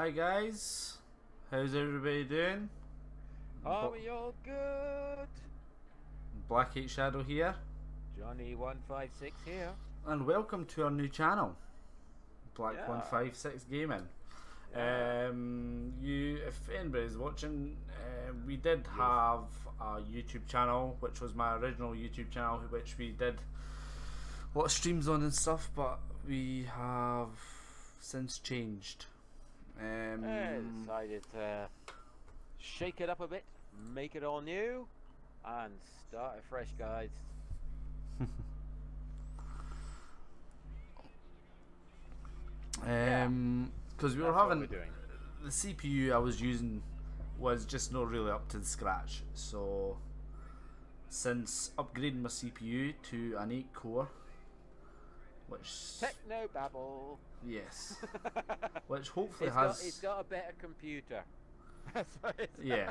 Hi guys, how's everybody doing? Are we all good? Black Shadow here, Johnny156 here. and welcome to our new channel, Black156 Gaming. Yeah. If anybody's watching, we did have a YouTube channel, which was my original YouTube channel, which we did a lot of streams on and stuff, but we have since changed. I decided to shake it up a bit, make it all new, and start afresh, guys. Because we were having the CPU I was using was just not really up to the scratch. So since upgrading my CPU to an 8 core, which Techno babble. Yes, which hopefully it's got a better computer. That's what it's yeah.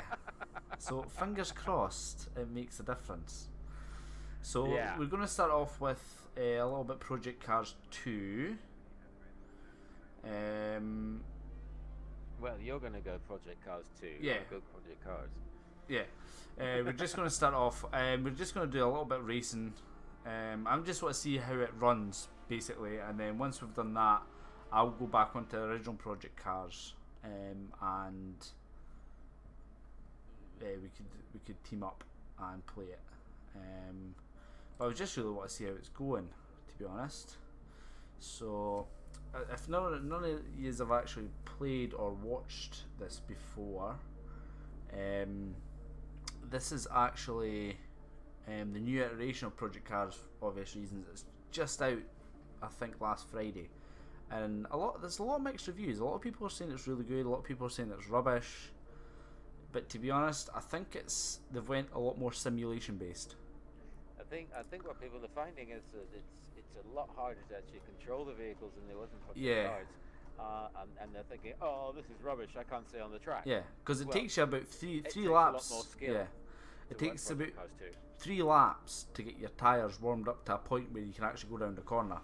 So fingers crossed it makes a difference. So we're going to start off with a little bit Project Cars 2. Well, you're going to go Project Cars 2. Yeah. Go Project Cars. Yeah. We're just going to start off. We're just going to do a little bit of racing. I just want to see how it runs, basically, and then once we've done that, I'll go back onto the original Project Cars, and we could team up and play it. But I just really want to see how it's going, to be honest. So, if none of you have actually played or watched this before, this is actually the new iteration of Project Cars for obvious reasons. It's just out, I think, last Friday, and there's a lot of mixed reviews. A lot of people are saying it's really good, a lot of people are saying it's rubbish, but to be honest, I think they've went a lot more simulation based. I think what people are finding is that it's a lot harder to actually control the vehicles than there was in Project Cars. And they're thinking, oh, this is rubbish, I can't stay on the track. Yeah, because it takes you about three laps. A lot more skill. Yeah, it takes about 3 laps to get your tyres warmed up to a point where you can actually go down the corner.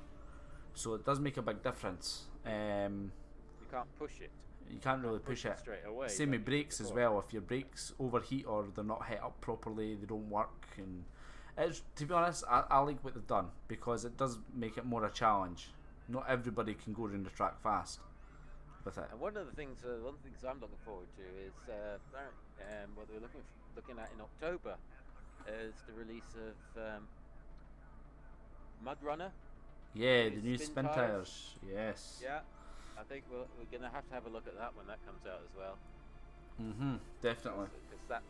So it does make a big difference. You can't push it. You can't really push it straight away. Same with brakes as well. If your brakes overheat or they're not hit up properly, they don't work. And to be honest, I like what they've done because it does make it more a challenge. Not everybody can go around the track fast with it. And one of the things I'm looking forward to is what we're looking at in October is the release of Mud Runner. Yeah, the new spin tires. Yes. Yeah, I think we're gonna have to have a look at that when that comes out as well. Definitely. Because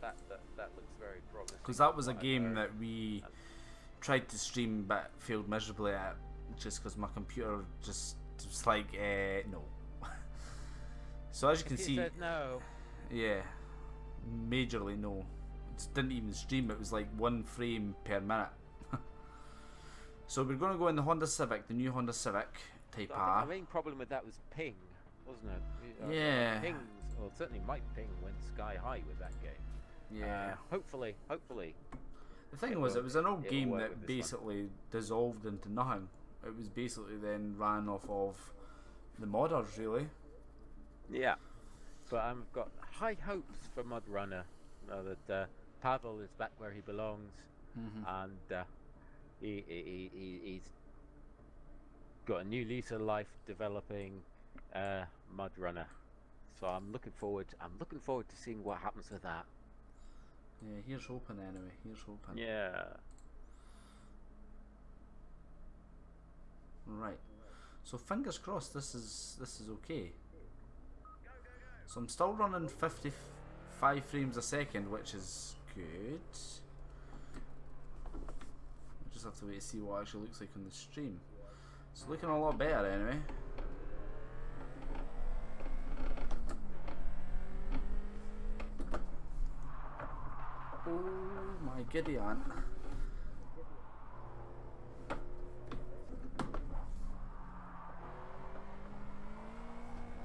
that looks very promising. Because that was a game that we tried to stream but failed miserably at, just because my computer just was like, no. So as you can see, said no. Yeah, majorly no. It didn't even stream. It was like 1 frame per minute. So we're going to go in the Honda Civic, the new Honda Civic Type R. The main problem with that was ping, wasn't it? Yeah. Pings, well, certainly my ping went sky high with that game. Yeah. Hopefully. The thing was, it was an old game that basically dissolved into nothing. It was basically then ran off of the modders, really. Yeah. But I've got high hopes for Mud Runner. Now that Pavel is back where he belongs, and he's got a new lease of life developing Mud Runner. So I'm looking forward to seeing what happens with that. Yeah, here's hoping anyway. Here's hoping. Yeah. Right. So fingers crossed this is okay. So I'm still running 55 frames a second, which is good. I just have to wait to see what it actually looks like on the stream. It's looking a lot better anyway. Oh my giddy aunt.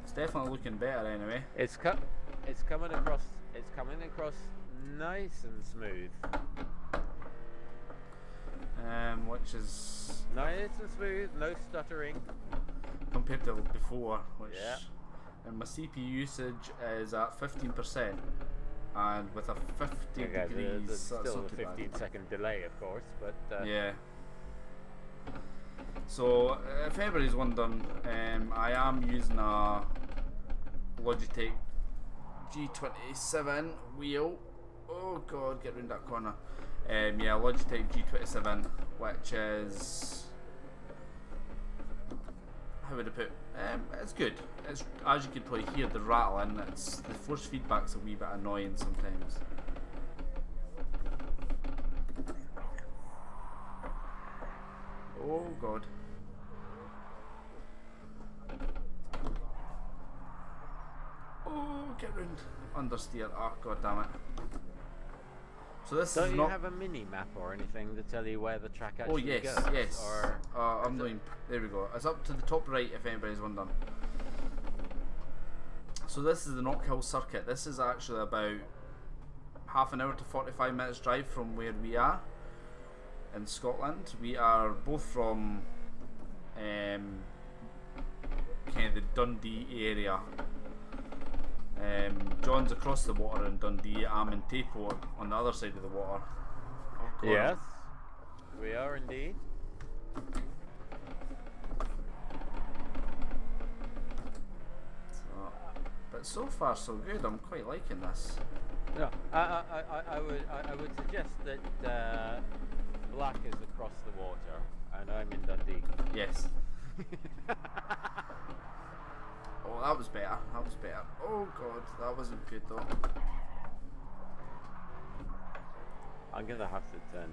It's definitely looking better anyway. It's coming across nice and smooth. Which is nice and smooth, no stuttering. compared to before, which and my CPU usage is at 15%, and with a 50 Okay, degrees, there's that's still not a too bad. 15-second delay, of course, but Yeah. So if anybody's wondering, I am using a Logitech G27 wheel. Oh god, get around that corner. Yeah, Logitech G27, which is, how would I put? It's good. It's, as you can probably hear the rattling. It's the force feedback's a wee bit annoying sometimes. Oh god. Oh, get round. Understeer. Oh god damn it. So this don't is you not. have a mini map or anything to tell you where the track Oh actually yes, goes? yes. Or I'm doing. There we go. It's up to the top right if anybody's wondering. So this is the Knock Hill circuit. This is actually about half an hour to 45 minutes drive from where we are in Scotland. We are both from kind of the Dundee area. John's across the water in Dundee. I'm in Tayport on the other side of the water. Oh, God. yes, we are indeed. But so far so good. I'm quite liking this. No, I would suggest that Black is across the water and I'm in Dundee. Yes. Oh, that was better. That was better. Oh god, that wasn't good though. I'm gonna have to turn.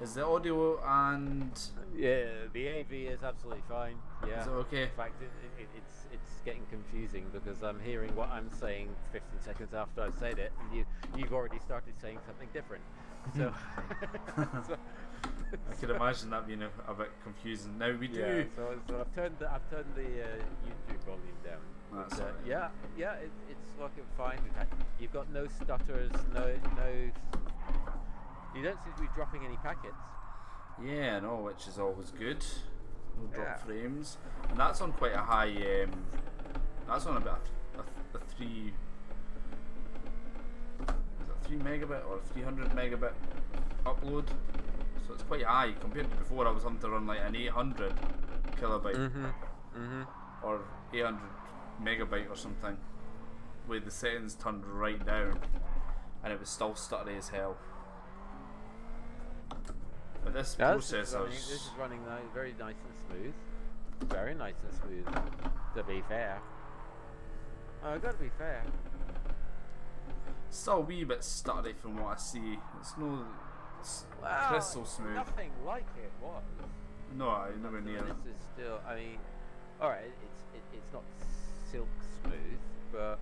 Is the audio and Yeah, the AV is absolutely fine. Yeah. is it okay? In fact, it's getting confusing because I'm hearing what I'm saying 15 seconds after I've said it, and you've already started saying something different. So, so I could imagine that being a bit confusing. Now we do. yeah. So I've turned the YouTube volume down. That's And, alright. yeah. It's working fine. You've got no stutters, no. You don't seem to be dropping any packets. Yeah, no, which is always good. No drop Yeah. frames, and that's on quite a high. That's on about a 3. Is it 3 megabit or 300 megabit upload? So it's quite high compared to before. I was having to run like an 800 kilobyte or 800 megabyte or something, with the settings turned right down, and it was still stuttery as hell. But this processor, this is running very nice and smooth. Very nice and smooth. To be fair. Oh, I've got to be fair. still a wee bit stuttery from what I see. It's no crystal smooth. Nothing like it was. No, I never near. This is still. I mean, all right. It's not silk smooth, but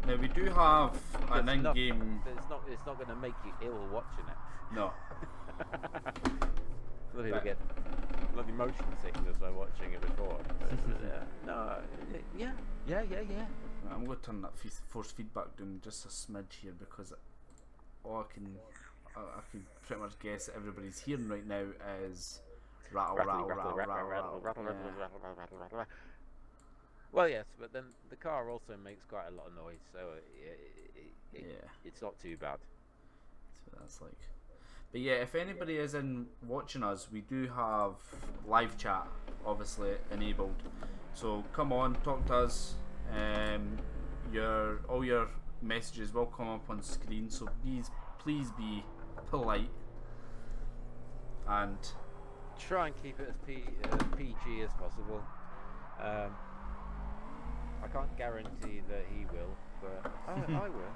Now we do have an there's enough- in-game. It's not going to make you ill watching it. No. Some people get bloody motion sickness by watching it before. But, no, yeah. I'm going to turn that force feedback down just a smidge here because all I can pretty much guess that everybody's hearing right now is rattle. Yeah. Well, yes, but then the car also makes quite a lot of noise, so it's not too bad. So that's like. But yeah, if anybody is in watching us, we do have live chat obviously enabled. So come on, talk to us. All your messages will come up on screen. So please be polite and Try and keep it as PG as possible. I can't guarantee that he will, but I will.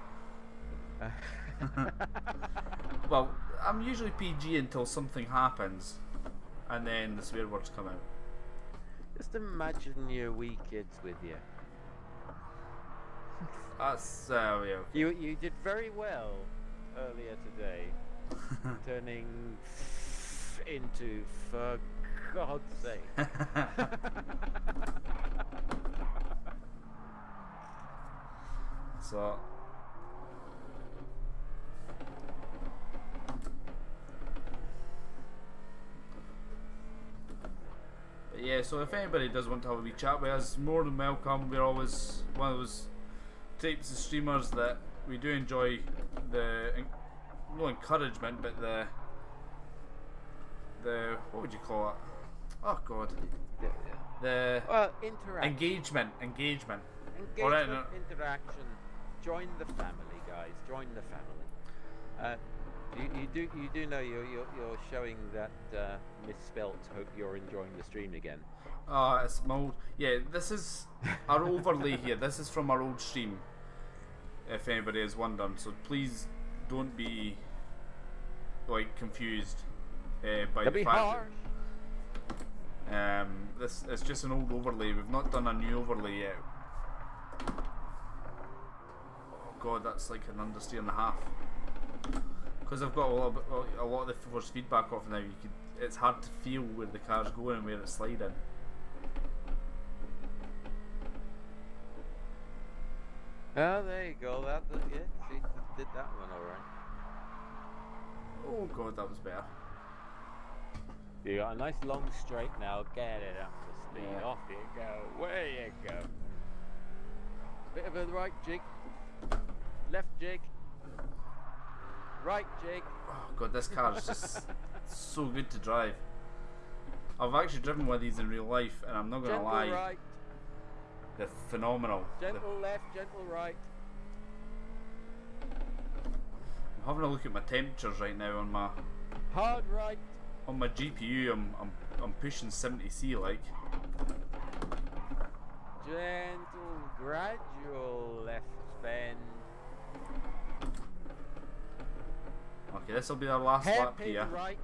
well, I'm usually PG until something happens, and then the swear words come out. Just imagine your wee kids with you. That's yeah. You did very well earlier today, turning into for God's sake. So But yeah, so if anybody does want to have a wee chat with us, more than welcome. We're always one of those types of streamers that we do enjoy the no encouragement, but the what would you call it? Oh God, the interaction. Engagement, Interaction. Join the family, guys. Join the family. You do know you're showing that misspelt. Hope you're enjoying the stream again. It's my old. Yeah, this is our overlay here. This is from our old stream. If anybody is wondering, so please don't be like confused by the fact that this is just an old overlay. We've not done a new overlay yet. Oh God, that's like an understeer and a half. Because I've got a lot of the force feedback off now. It's hard to feel where the car's going and where it's sliding. Oh, there you go. Yeah, see, did that one alright. Oh God, that was better. You got a nice long straight now. Get it up the speed. Yeah. Off you go. Where you go. Bit of a right jig. Left jig. Right jig. Oh God, this car is just so good to drive. I've actually driven one of these in real life, and I'm not gonna gentle lie. Right. They're phenomenal. Gentle left, gentle right. I'm having a look at my temperatures right now on my hard right. On my GPU. I'm pushing 70C like. Gentle, gradual left bend. Okay, this will be our last lap here. Right.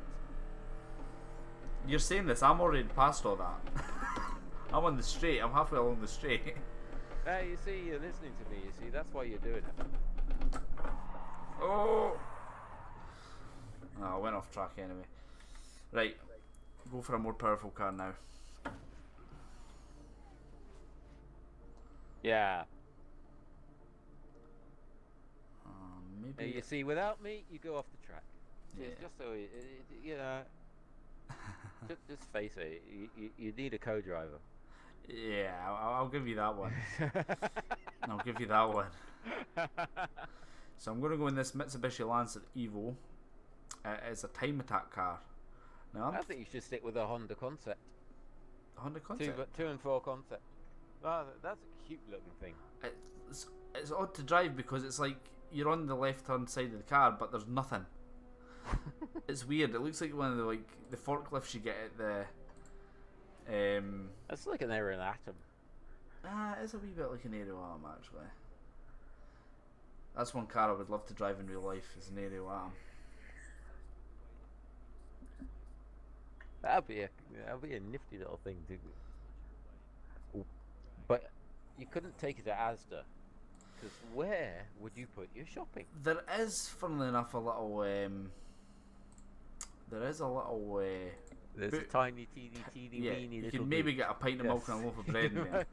You're saying this, I'm already past all that. I'm on the straight, I'm halfway along the straight. Hey, you see, you're listening to me, you see, that's why you're doing it. Oh! Oh, I went off track anyway. Right, go for a more powerful car now. Yeah. Maybe. You see, without me, you go off the track. Yeah. It's just so, you know, just face it, you need a co-driver. Yeah, I'll give you that one. I'll give you that one. So I'm going to go in this Mitsubishi Lancer Evo. It's a time attack car. Now I think you should stick with a Honda Concept. Honda Concept? 2 and 4 Concept. Oh, that's a cute looking thing. It's odd to drive because it's like you're on the left hand side of the car, but there's nothing. It's weird. It looks like one of the forklifts you get at the. It's like an Aero Atom. It's a wee bit like an Aero Atom actually. That's one car I would love to drive in real life. Is an Aero Atom. That'd be a nifty little thing to do. But you couldn't take it to Asda. Because where would you put your shopping? There is, funnily enough, a little. There is a little. There's a tiny, teeny, yeah, weeny you little. can maybe get a pint of milk and a loaf of bread in there.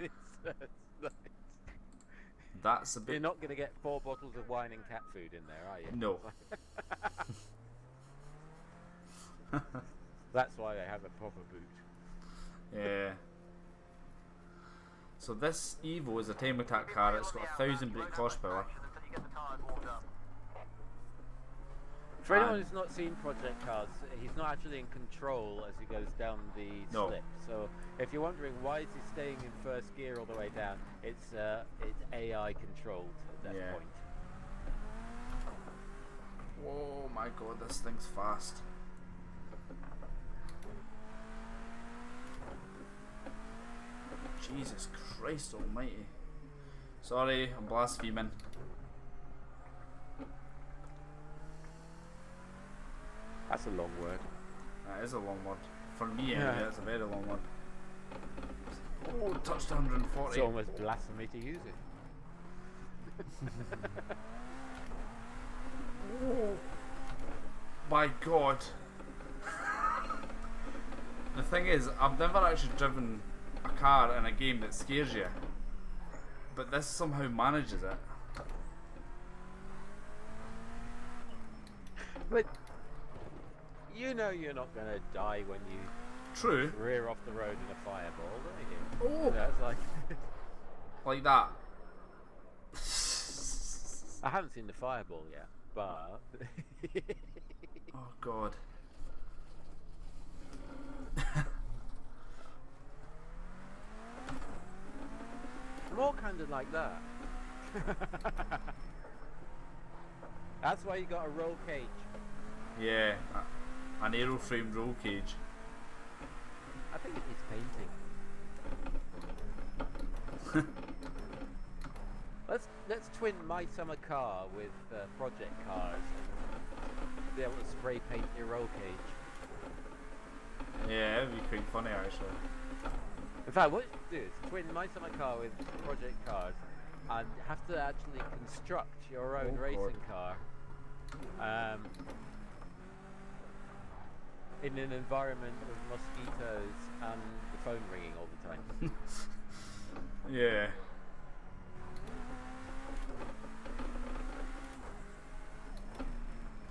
That's a bit. You're not going to get 4 bottles of wine and cat food in there, are you? No. That's why I have a proper boot. Yeah. So this Evo is a time attack car. It's got 1,000 brake horsepower. For anyone who's not seen Project Cars, he's not actually in control as he goes down the slip. So if you're wondering why is he staying in first gear all the way down, it's AI controlled at that point. Oh my God, this thing's fast. Jesus Christ almighty. Sorry, I'm blaspheming. That's a long word. That is a long word. For me, anyway, that's a very long word. Oh, touched 140. It's almost blasphemy to use it. Oh, my God. The thing is, I've never actually driven a car in a game that scares you, but this somehow manages it. But you know you're not going to die when you True. rear off the road in a fireball, don't you? Oh! That's like... Like that. I haven't seen the fireball yet, but... Oh, God. More kind of like that. That's why you got a roll cage. Yeah, an aeroframe roll cage. I think it needs painting. Let's twin my summer car with project cars and be able to spray paint your roll cage. Yeah, it'd be pretty funny actually. In fact, what you should do is twin my summer car with project cars and have to actually construct your own racing car in an environment of mosquitoes and the phone ringing all the time. Yeah.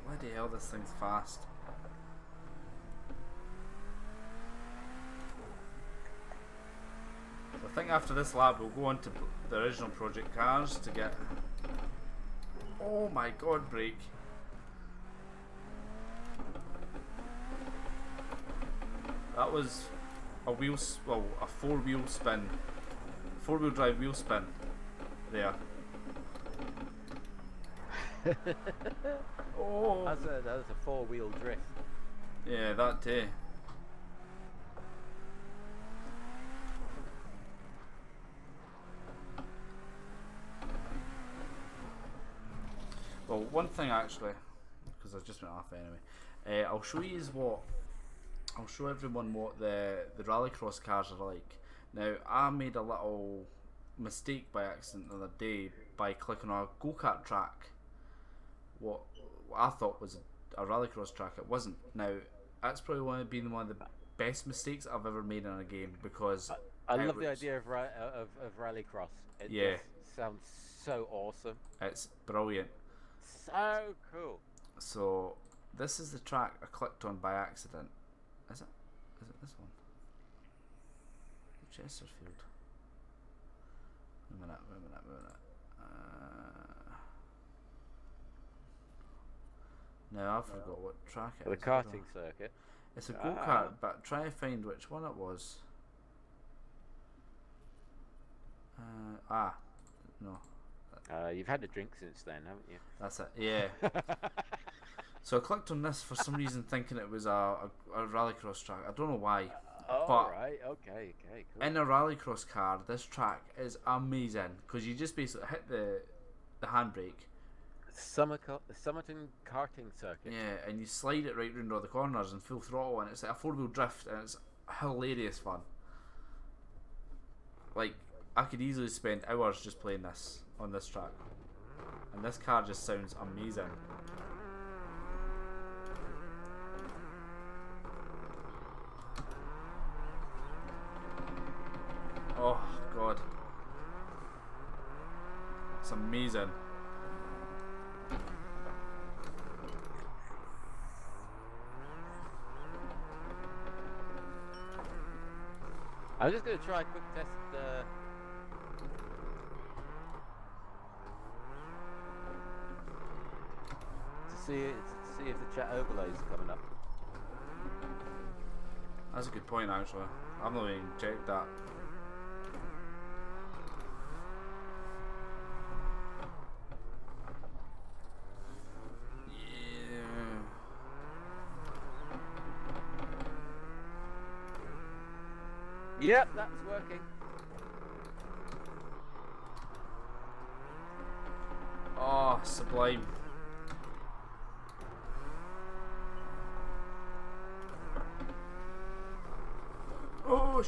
Bloody hell, this thing's fast. I think after this lab we'll go on to the original project cars to get... Oh my god, brake. That was a a four-wheel spin. Four-wheel drive wheel spin. There. Oh! That's a four-wheel drift. Yeah, that too. Well, one thing actually, because I've just went off anyway, I'll show you I'll show everyone what the rallycross cars are like. Now, I made a little mistake by accident the other day by clicking on a go-kart track. What I thought was a rallycross track, it wasn't. Now, that's probably been one of the best mistakes I've ever made in a game, because I love the idea of rallycross. It just sounds so awesome. It's brilliant. So cool. So this is the track I clicked on by accident. Is it? Is it this one? Chesterfield. Wait a minute. Now I forgot what track it is. The karting circuit. It's a go-kart, but try to find which one it was. No. You've had a drink since then, haven't you? That's it, yeah. So I clicked on this for some reason thinking it was a rallycross track. I don't know why. But right, okay, cool. In a rallycross car, this track is amazing, because you just basically hit the handbrake. The Somerton karting circuit. Yeah, and you slide it right round all the corners in full throttle, and it's like a four-wheel drift, and it's hilarious fun. Like, I could easily spend hours just playing this on this track, and this car just sounds amazing. Oh god, it's amazing. I'm just going to try a quick test. To see if the chat overlay is coming up. That's a good point, actually. I've not even checked that. Yep, that's working. Oh, sublime. Oh,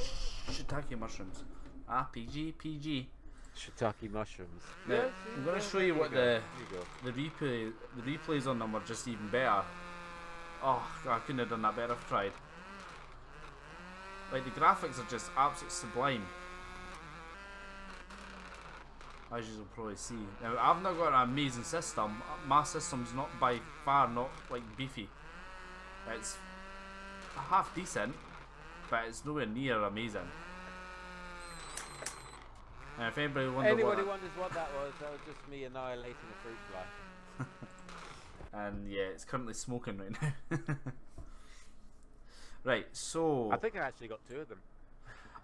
shiitake mushrooms. PG. Shiitake mushrooms. Now, Yes, I'm going to show you what the replays on them are just even better. Oh, God, I couldn't have done that better if I tried. Like, the graphics are just absolutely sublime, as you'll probably see. Now, I've not got an amazing system. My system's not by far not like beefy. It's half decent, but it's nowhere near amazing. And if anybody wonders Anybody wonders what that was just me annihilating a fruit fly. And yeah, it's currently smoking right now. Right, so I think I actually got 2 of them.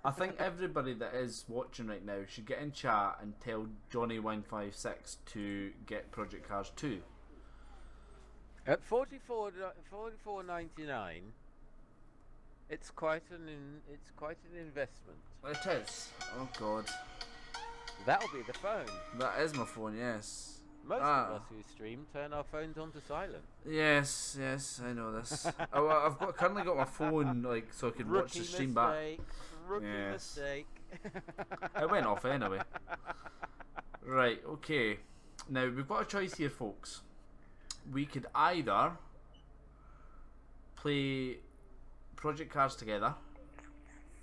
I think everybody that is watching right now should get in chat and tell Johnny156 to get Project Cars 2. At $44.99, it's quite an investment. It is. Oh god. That'll be the phone. That is my phone, yes. Most of us who stream turn our phones onto silent. Yes, I know this. I've currently got my phone like so I can watch the stream back. Rookie mistake. It went off anyway. Right, okay. Now we've got a choice here, folks. We could either play Project Cars together,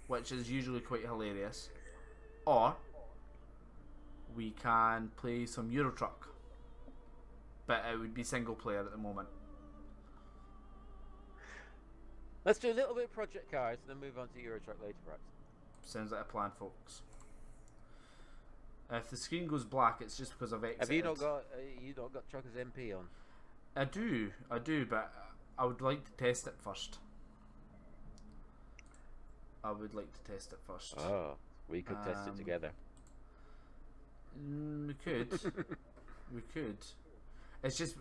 which is usually quite hilarious, or we can play some Euro Truck, but it would be single player at the moment. Let's do a little bit of Project Cars and then move on to Euro Truck later, perhaps. Sounds like a plan, folks. If the screen goes black, it's just because I've exited. Have you not got Truckers MP on? I do, but I would like to test it first. Oh, we could test it together. We could. We could. It's just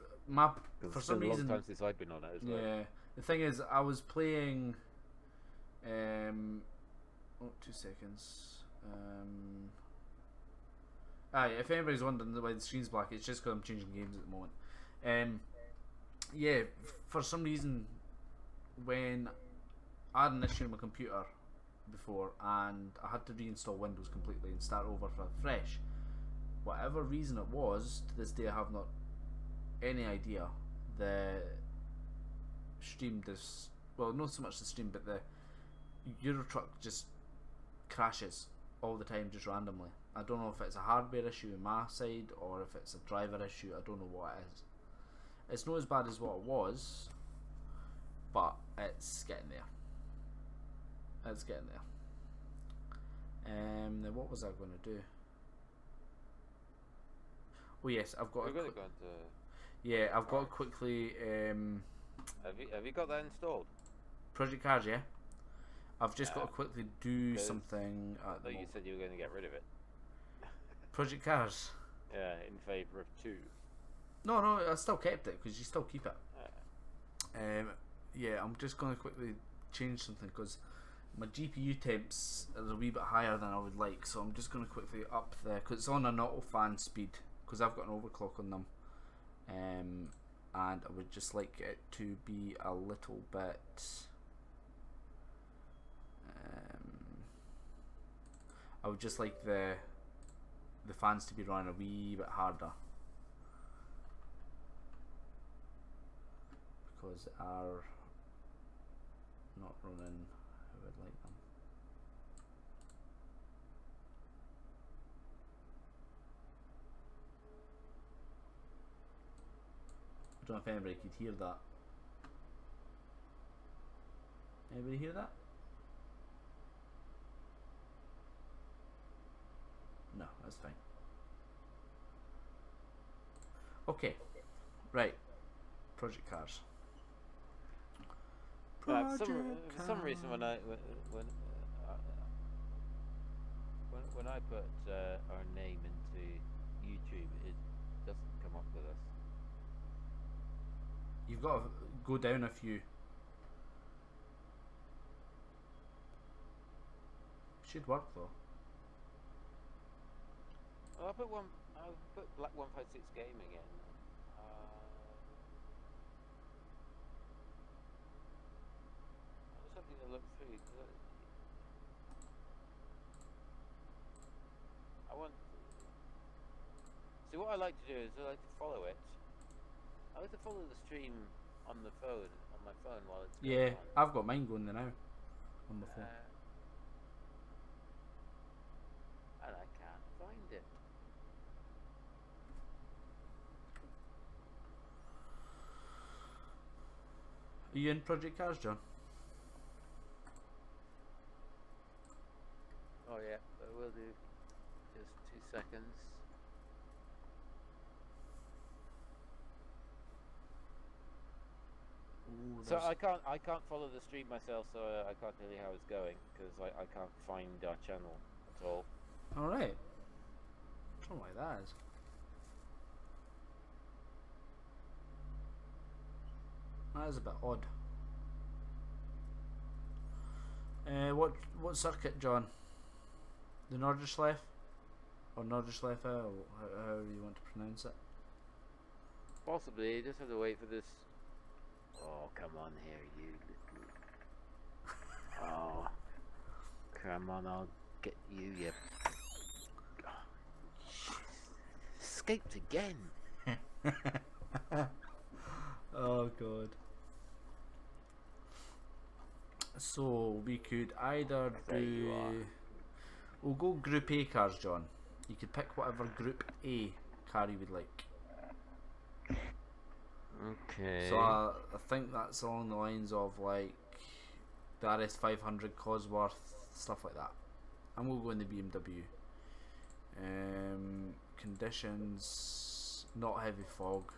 for some reason. It's been a long time since I've been on it as well. Yeah. The thing is, I was playing. 2 seconds. If anybody's wondering why the screen's black, it's just because I'm changing games at the moment. Yeah, for some reason, when I had an issue on my computer before, and I had to reinstall Windows completely and start over fresh. Whatever reason it was, to this day I have not any idea. The stream does, well, not so much the stream, but the Euro Truck just crashes all the time, just randomly. I don't know if it's a hardware issue on my side or if it's a driver issue. I don't know what it is. It's not as bad as what it was, but it's getting there. It's getting there. Then what was I going to do? Oh yes, I've got. Yeah, I've got to quickly. Have you got that installed? Project Cars, yeah. I've just got to quickly do something. I thought you said you were going to get rid of it. Project Cars. Yeah, in favour of 2. No, I still kept it because you still keep it. Yeah, I'm just going to quickly change something because my GPU temps are a wee bit higher than I would like, so I'm just going to quickly up because it's on an auto fan speed because I've got an overclock on them, and I would just like it to be a little bit. I would just like the fans to be running a wee bit harder because they are not running how I'd like them. I don't know if anybody could hear that. Anybody hear that? No, that's fine. Okay, right. Project Cars. For some reason, when I put our name into YouTube, it doesn't come up with us. You've got to go down a few. Should work though. Well, I put Black156 Gaming in. I was having a look through. See, what I like to do is I like to follow it. I like to follow the stream on the phone, on my phone while it's going on. I've got mine going there now on the phone. And I can't find it. Are you in Project Cars, John? seconds. Ooh, So I can't follow the stream myself, so I can't tell you how it's going because I can't find our channel at all. all right. Something like that is. That is a bit odd. What circuit, John? The Nordschleife? Or Nordschleife, or however you want to pronounce it. Possibly, you just have to wait for this. Oh, come on here, you little. Oh, come on, I'll get you, you. Oh, escaped again. Oh god. So we could either do. We'll go Group A cars, John. You could pick whatever Group A car you would like. Okay. So I think that's along the lines of like the RS500, Cosworth, stuff like that. And we'll go in the BMW. Conditions: not heavy fog,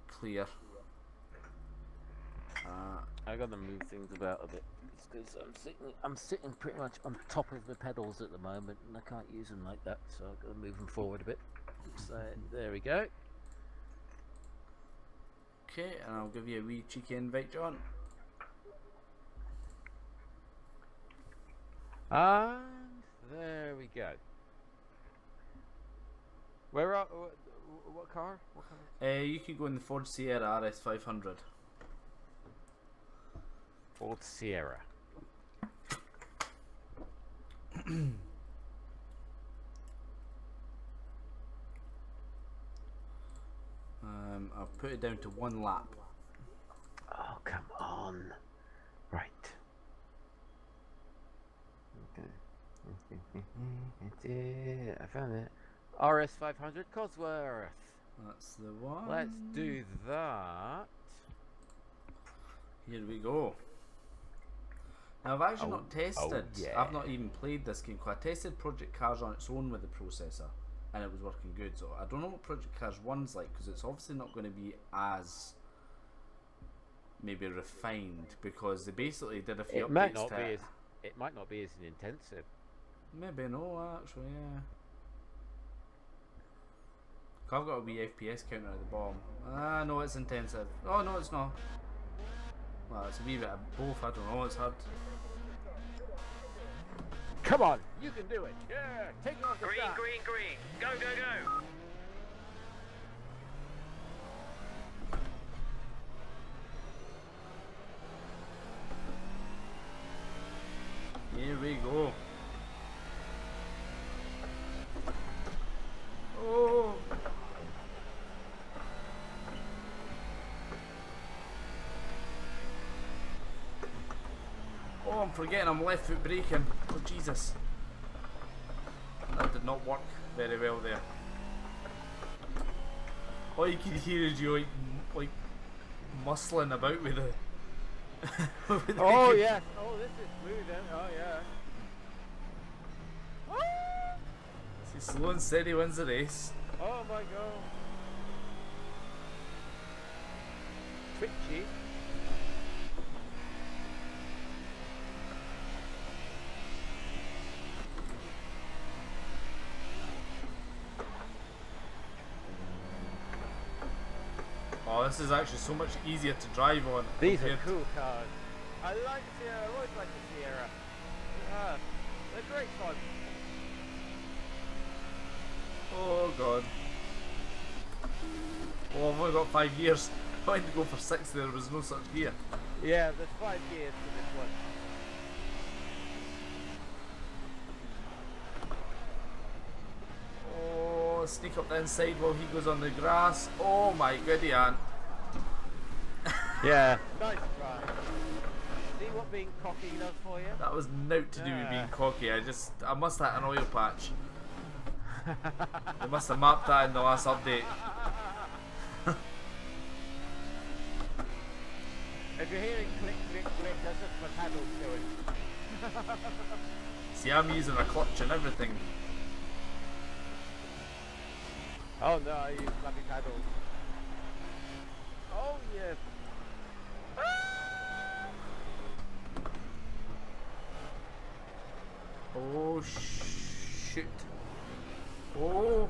clear. I gotta move things about a bit because I'm sitting pretty much on top of the pedals at the moment, and I can't use them like that, so I've got to move them forward a bit. So there we go. Okay, and I'll give you a wee cheeky invite, John. And there we go. Where are what car? What car? You could go in the Ford Sierra RS500. Ford Sierra. I'll put it down to 1 lap. Oh, come on. Right. Okay. I found it. RS500 Cosworth. That's the one. Let's do that. Here we go. Now I've actually not tested. Yeah. I've not even played this game. I tested Project Cars on its own with the processor, and it was working good. So I don't know what Project Cars 1's like, because it's obviously not going to be as maybe refined, because they basically did a few updates. It might not be as intensive. Maybe no, actually, yeah. I've got a wee FPS counter at the bottom. Ah, no, it's intensive. Oh no, it's not. Well, it's a wee bit of both. I don't know. It's hard. Come on, you can do it. Yeah, take it off the Green, start. green, green. Go, go, go. Here we go. Oh. Oh, I'm forgetting I'm left foot braking. Oh, Jesus. That did not work very well there. All you can hear is you like muscling about with the. with the Oh yes. Oh, this is smooth then. Oh yeah. See, slow and steady wins the race. Oh my god. Twitchy. Oh, this is actually so much easier to drive on. These are cool cars. I like the Sierra. I always like the Sierra. Yeah, they're great fun. Oh god. Oh, I've only got 5 years. I wanted to go for 6, there was no such gear. Yeah, there's 5 gears to this one. Oh, sneak up the inside while he goes on the grass. Oh my goody aunt. Yeah. Nice try. See what being cocky does for you? That was naught to do with being cocky. I must have had an oil patch. They must have mapped that in the last update. If you're hearing click, click, click, that's just my paddles going. See, I'm using a clutch and everything. Oh no, you bloody paddles. Oh yeah. Oh shoot. Oh.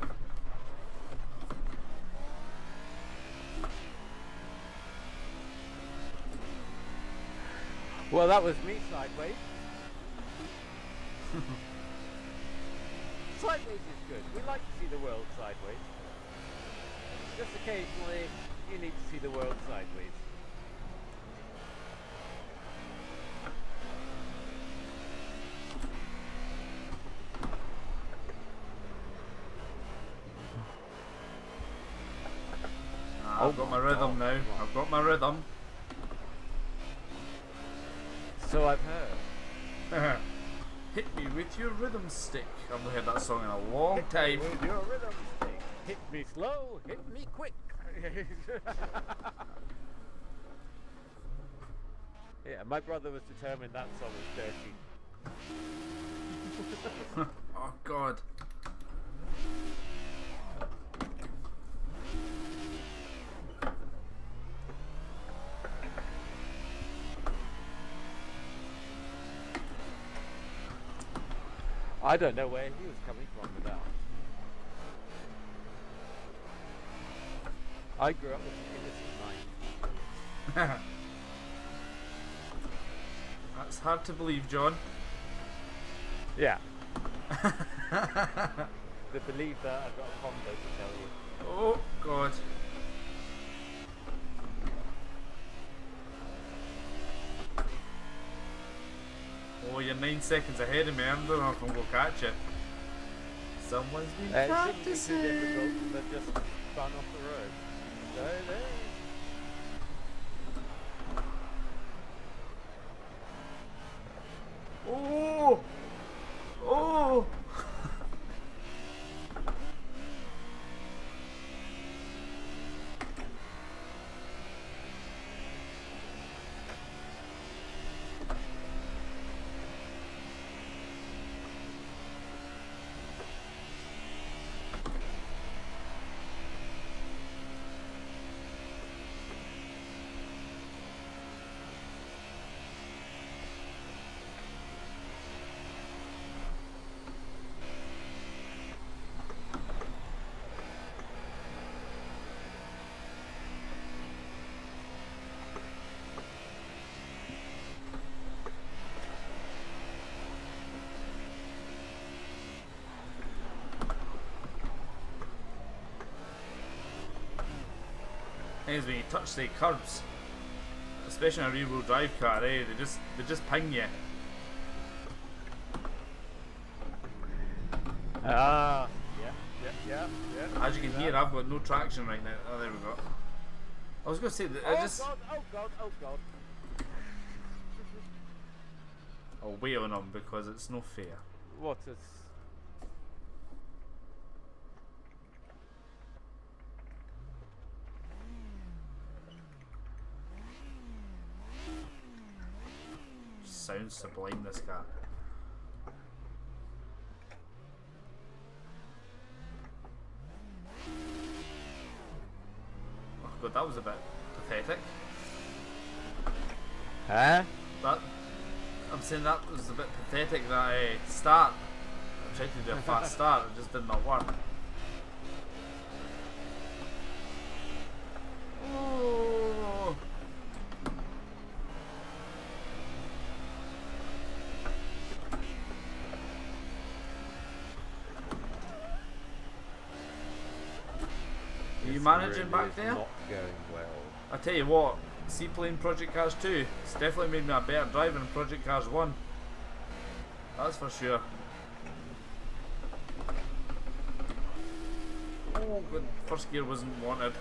Well, that was me sideways. Sideways is good. We like to see the world sideways. Just occasionally, you need to see the world sideways. I've got my rhythm now. I've got my rhythm. So I've heard. Hit me with your rhythm stick. I've not heard that song in a long time. With your rhythm stick. Hit me slow, hit me quick. Yeah, my brother was determined that song was dirty. Oh God. I don't know where he was coming from with that. I grew up with an innocent mind. That's hard to believe, John. Yeah. The belief that I've got a combo to tell you. Oh God. Oh, you're 9 seconds ahead of me. I don't know if I'm going to catch it. Someone's been practicing. It shouldn't be too difficult, but just spun off the road. So there. Oh! Oh! Is when you touch the curbs, especially in a rear-wheel drive car, they just ping you. Ah, yeah. As you can hear, I've got no traction right now. Oh, there we go. I was going to say that Oh god. I'll wait on them because it's no fair. What is... Sounds sublime, this car. Oh God, that was a bit pathetic. Huh? I'm saying that was a bit pathetic, that start. I tried to do a fast start, it just did not work. Oh. Are you managing really back there? Not going well. I tell you what, Seaplane Project Cars 2, it's definitely made me a better driver than Project Cars 1. That's for sure. Oh, good. First gear wasn't wanted.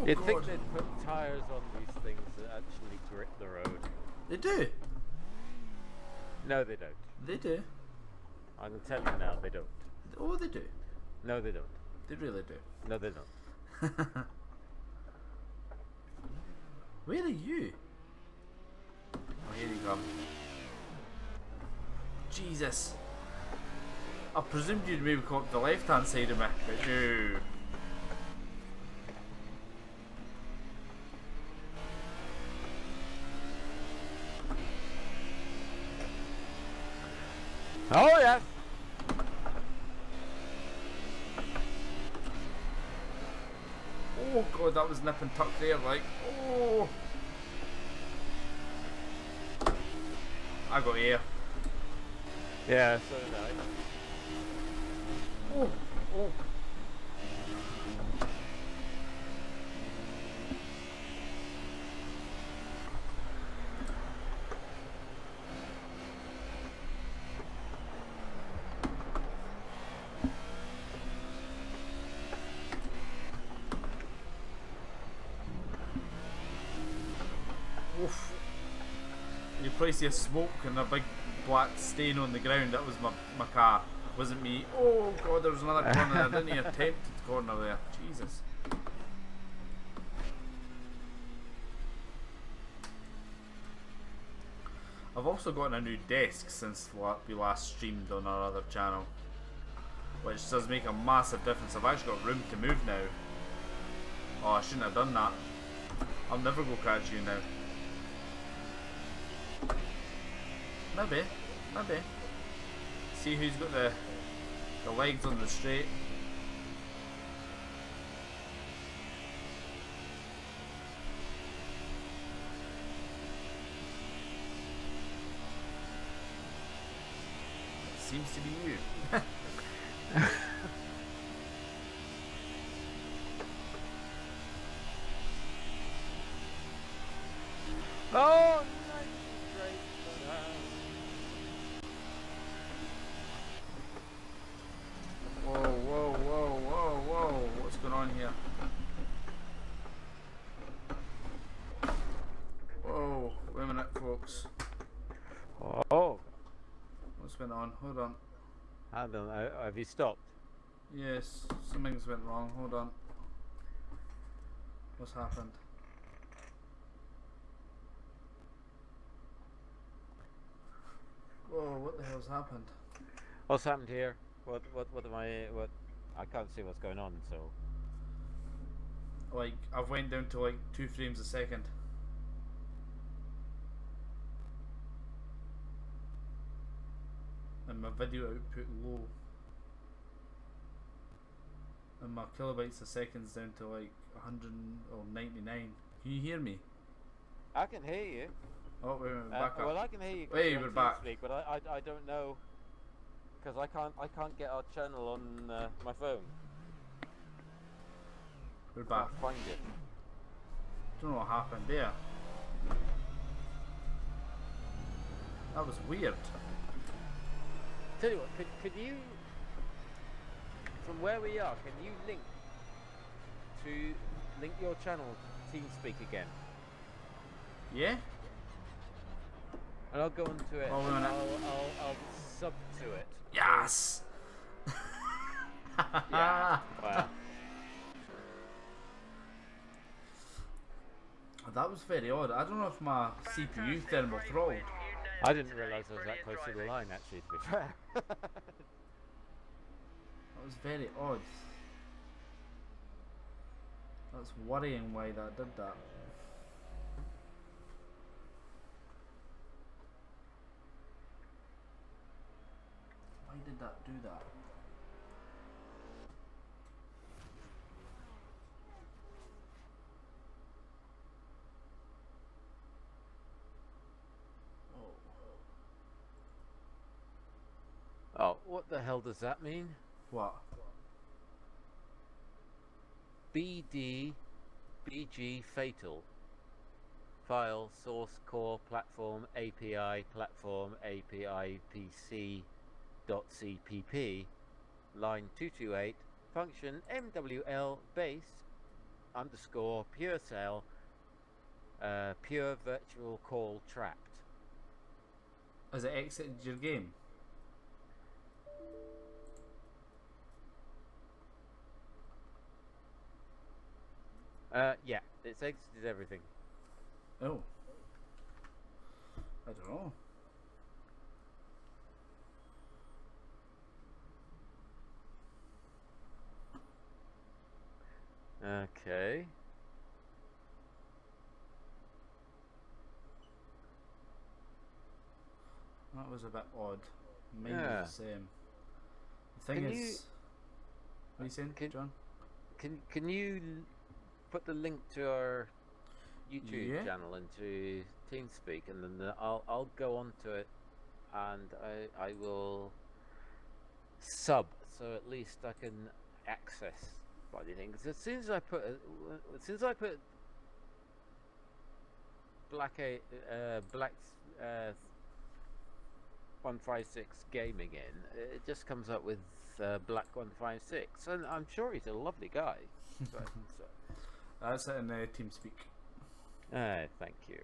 You'd think they'd put tyres on these things that actually grip the road. They do. No, they don't. They do. I'm telling you now, they don't. Oh, they do. No, they don't. They really do. No, they don't. Where are you? Oh, here you come. Jesus. I presumed you'd maybe come up the left hand side of me, but no. Oh yes. Oh god, that was nip and tuck there, like, oh. I got air. Yeah, so did I. Oh, oh. Oof. You probably see a smoke and a big black stain on the ground. That was my car. It wasn't me. Oh god, there was another corner there. I didn't even attempt the corner there. Jesus. I've also gotten a new desk since we last streamed on our other channel, which does make a massive difference. I've actually got room to move now. Oh, I shouldn't have done that. I'll never go catch you now. Maybe. See who's got the legs on the straight. Seems to be you. Oh, Whoa. What's going on here? Whoa, wait a minute, folks. oh. What's going on? Hold on. I don't know. Have you stopped? Yes, something's went wrong. Hold on. What's happened? Whoa, what the hell's happened? What's happened here? What am I can't see what's going on, so. Like, I've went down to like 2 frames a second. And my video output low. And my kilobytes a second's down to like 199. Can you hear me? I can hear you. Oh, wait a minute, back up. Well, I can hear you. Hey, on we're back. TeamSpeak, but I don't know because I can't get our channel on my phone. We're back. Can't find it. Don't know what happened there. That was weird. Tell you what, could you, from where we are, can you link your channel to TeamSpeak again? Yeah? And I'll go into it. Oh, wait a and minute. I'll sub to it. Yes! Yeah. Wow. That was very odd. I don't know if my CPU thermal throttled. I didn't realise I was that close to the line, actually, to be fair. That was very odd. That's worrying why that did that. Why did that do that? Oh, what the hell does that mean? What? BD BG Fatal. File source core platform API PC .cpp line 228 function MWL base underscore pure cell pure virtual call trapped. Has it exited your game? Yeah, it's exited everything. Oh. I don't know. Okay. That was a bit odd. Mine Yeah. was the same. The thing Can is... you- What are you saying, John? Can you put the link to our YouTube Yeah. channel into TeamSpeak, and then I'll go onto it, and I will sub, so at least I can access bloody things. As soon as I put Black 156 gaming in, it just comes up with Black 156, and I'm sure he's a lovely guy. But, That's it in TeamSpeak. thank you.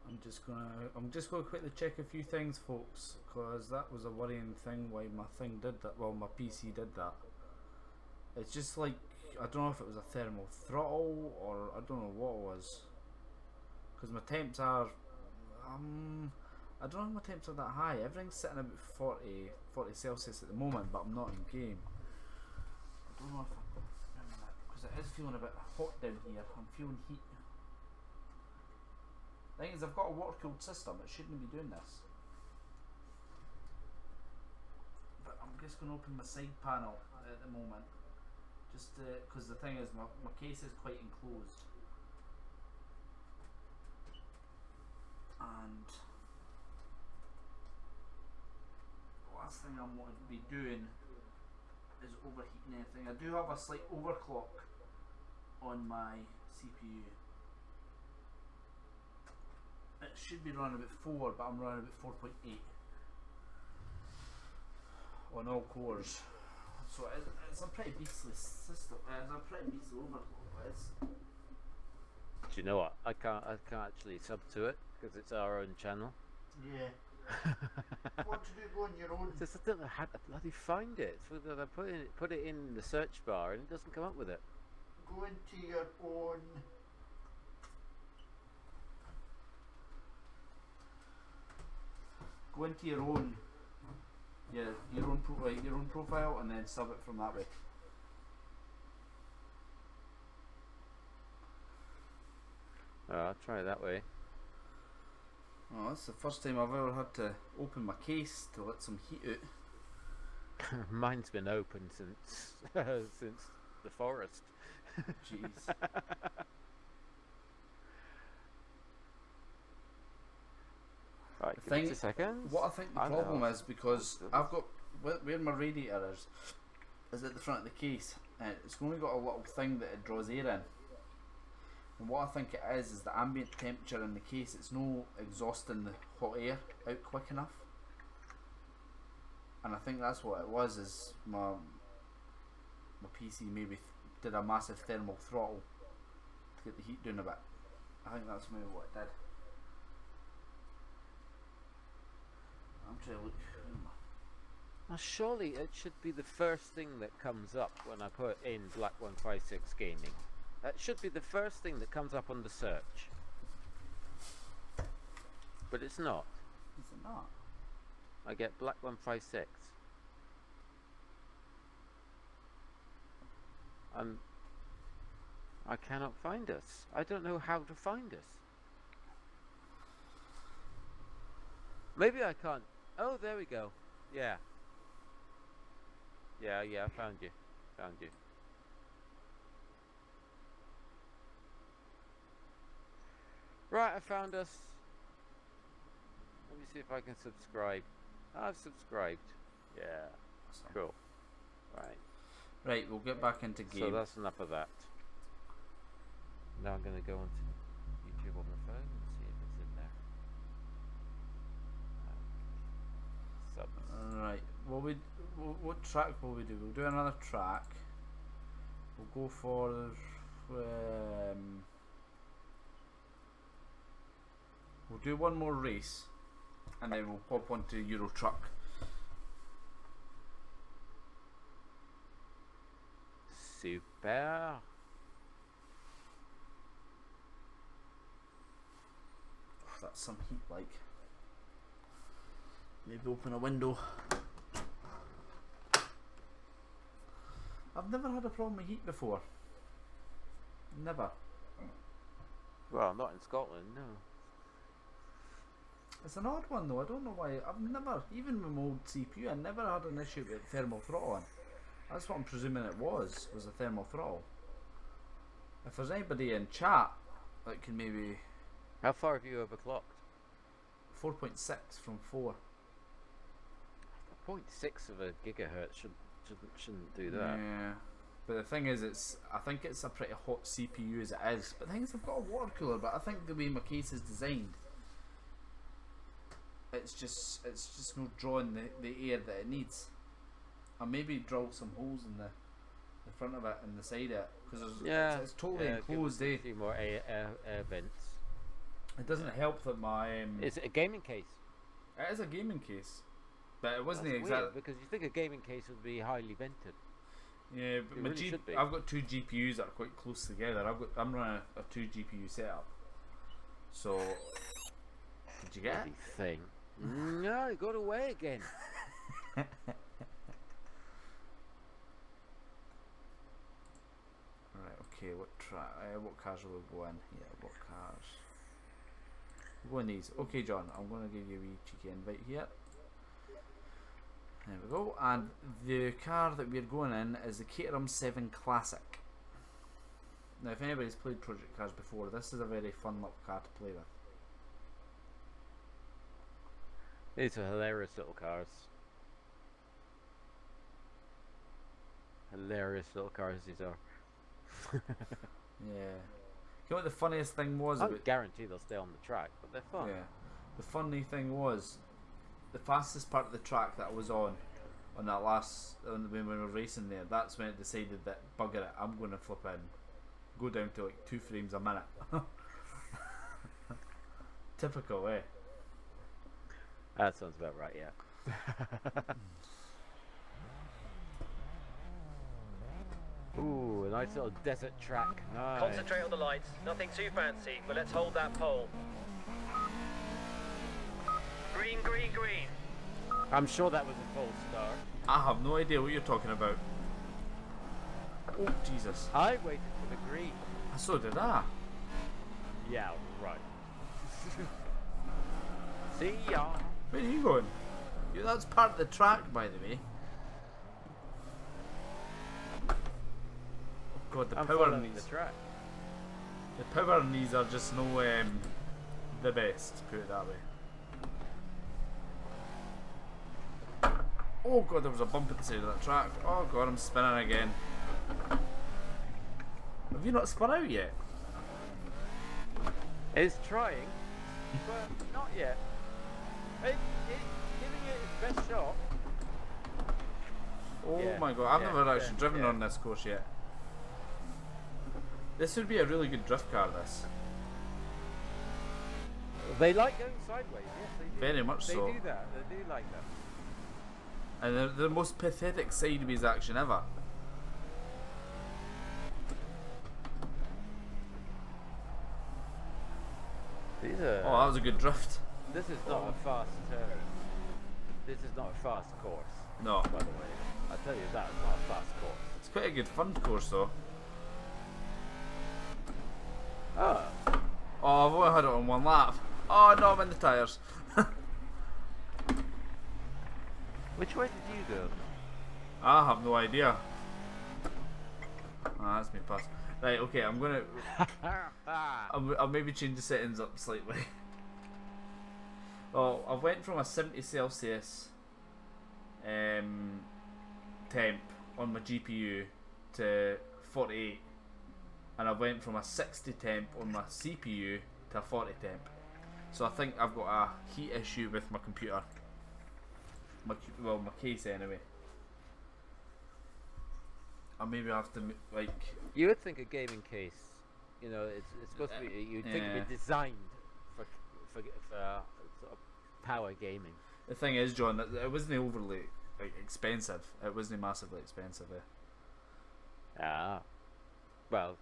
I'm just gonna quickly check a few things, folks, because that was a worrying thing. Why my thing did that? Well, my PC did that. It's just like, I don't know if it was a thermal throttle or I don't know what it was. Because my temps are, I don't know if my temps are that high. Everything's sitting about 40 Celsius at the moment, but I'm not in game. I don't know if I've got, because it is feeling a bit hot down here. I'm feeling heat. The thing is, I've got a water-cooled system. It shouldn't be doing this. But I'm just going to open my side panel at the moment. Just because the thing is, my case is quite enclosed. And the last thing I'm going to be doing is overheating anything. I do have a slight overclock on my CPU. It should be running about 4, but I'm running about 4.8 on all cores. So it's a pretty beastly system. It's a pretty beastly overclock. It's, Do you know what? I can't actually sub to it because it's our own channel. yeah. What to do? Go on your own. Just, I don't know how to bloody find it. So that I put it in the search bar and it doesn't come up with it. Go into your own. Go into your own. Yeah, your own profile, and then sub it from that way. Oh, I'll try it that way. Oh, that's the first time I've ever had to open my case to let some heat out. Mine's been open since since the forest. Jeez. Right, The give us thing- a second. What I think the I problem know. is, because I've got where my radiator is at the front of the case, and it's only got a little thing that it draws air in. And what I think it is the ambient temperature in the case. It's no exhausting the hot air out quick enough. And I think that's what it was. Is my PC maybe did a massive thermal throttle to get the heat down a bit. I think that's maybe what it did. I'm trying to look. Now, surely it should be the first thing that comes up when I put in Black 156 gaming. That should be the first thing that comes up on the search. But it's not. Is it not? I get Black 156. I cannot find us. I don't know how to find us. Maybe I can't. Oh, there we go. Yeah. Yeah, I found you. Found you. Right, I found us. Let me see if I can subscribe. I've subscribed. Yeah. Awesome. Cool. Right. Right, we'll get back into game. So that's enough of that. Now I'm going to go onto YouTube on my phone and see if it's in there. Subs. Alright, what track will we do? We'll do another track. We'll go for we'll do one more race, and then we'll pop onto Euro Truck. Super. some heat like. Maybe open a window. I've never had a problem with heat before. Never. Well, not in Scotland, no. It's an odd one though, I don't know why. I've never, even with my old CPU, I never had an issue with thermal throttling. That's what I'm presuming it was a thermal throttle. If there's anybody in chat that can maybe... How far have you overclocked? 4.6 from 4. 0.6 of a gigahertz shouldn't do that. Yeah. But the thing is, I think it's a pretty hot CPU as it is. But the thing is, I've got a water cooler, but I think the way my case is designed, it's just not drawing the air that it needs. I'll maybe drill some holes in the front of it and the side of it, because it's totally enclosed. A few more air vents. It doesn't help that my Is it a gaming case? it is a gaming case, but it wasn't That's exactly weird, because you think a gaming case would be highly vented. Yeah, but It really should be. I've got two GPUs that are quite close together. I'm running a 2 GPU setup. So did you get Bloody thing. No, it got away again. it? Right, okay, what cars will we go in? Yeah, what cars? We'll go in these. Okay, John, I'm going to give you a wee cheeky invite here. There we go. And the car that we're going in is the Caterham 7 Classic. Now, if anybody's played Project Cars before, this is a very fun little car to play with. These are hilarious little cars. Hilarious little cars these are. Yeah. You know what the funniest thing was? I guarantee they'll stay on the track, but they're fun. Yeah. The funny thing was, the fastest part of the track that I was on that last, when we were racing there, that's when it decided that, bugger it, I'm going to flip in. Go down to like 2 frames a minute. Typical, eh? That sounds about right, yeah. Ooh, a nice little desert track. Nice. Concentrate on the lights. Nothing too fancy, but let's hold that pole. Green, green, green. I'm sure that was a false start. I have no idea what you're talking about. Oh, Jesus. I waited for the green. So did I. Yeah, right. See ya. Where are you going? Yeah, that's part of the track, by the way. Oh God, the I'm power in following these. the track. The power in these are just no the best, put it that way. Oh God, there was a bump at the side of that track. Oh God, I'm spinning again. Have you not spun out yet? It's trying, but not yet. It's giving it its best shot. Oh Yeah, my God, I've yeah, never actually driven yeah. on this course yet. This would be a really good drift car, this. They like going sideways, yes they do. Very much they so. They do that, they do like that. And they're the most pathetic sideways action ever. These are... Oh, that was a good drift. This is not a fast this is not a fast course, No. by the way. I'll tell you that, it's not a fast course. It's quite a good fun course though. Oh. Oh, I've only had it on one lap. Oh no, I'm in the tyres. Which way did you go? I have no idea. Ah, that's me pass. Right, okay, I'm gonna... I'll maybe change the settings up slightly. Well, I went from a 70 Celsius temp on my GPU to 48, and I went from a 60 temp on my CPU to a 40 temp. So I think I've got a heat issue with my computer. My case anyway. Or maybe I have to like... You would think a gaming case, you know, it's supposed to be, you'd think it'd be designed for sort of power gaming. The thing is, John, it wasn't overly like expensive. It wasn't massively expensive. Ah, well,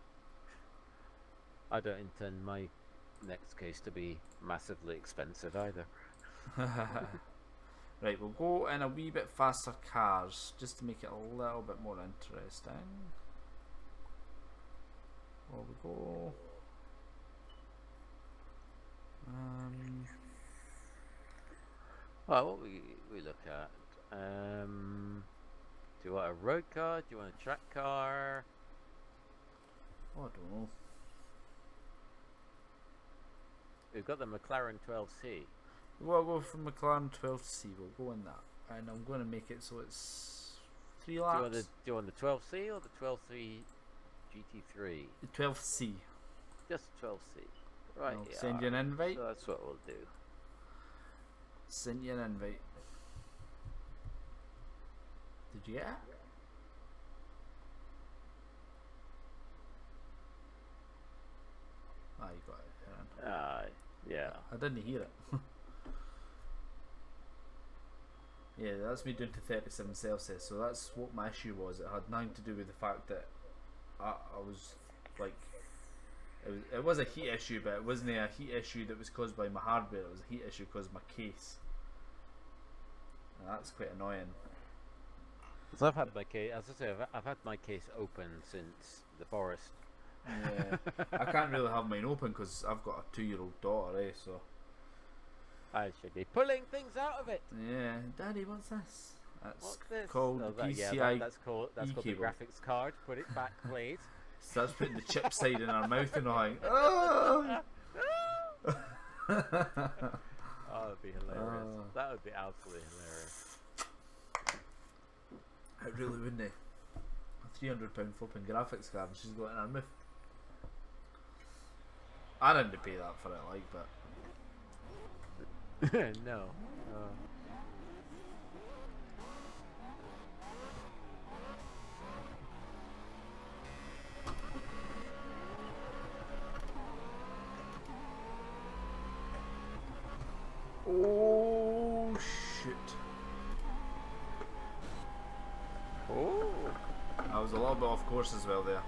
I don't intend my next case to be massively expensive either. Right, we'll go in a wee bit faster cars just to make it a little bit more interesting. There we go. Well, what we look at? Do you want a road car? Do you want a track car? Oh, I don't know. We've got the McLaren 12C. We'll go from McLaren 12C. We'll go in that, and I'm going to make it so it's 3 laps. Do you want the 12C or the 12C GT3? The 12C. Just 12C. Right. I'll yeah, send you an invite. so that's what we'll do. Send you an invite. Did you get it? Ah, you got it. Yeah. I didn't hear it. Yeah, that's me doing to 37 Celsius, so that's what my issue was. It had nothing to do with the fact that I was like, it was a heat issue, but it wasn't a heat issue that was caused by my hardware, it was a heat issue caused by my case. And that's quite annoying. So I've had my case, as I say, I've had my case open since the forest. Yeah, I can't really have mine open because I've got a 2-year-old daughter, so. I should be pulling things out of it. Yeah, Daddy, what's this? That's What's this? called Oh, the yeah, PCI. that's called the cable. graphics card. Put it back, please. Starts putting the chip side in our mouth and like, oh! That would be hilarious. That would be absolutely hilarious. It really wouldn't it? A £300 flipping graphics card and she's got it in her mouth. I didn't pay that for it, like, but. No. Oh shit! Oh. I was a little bit off course as well there.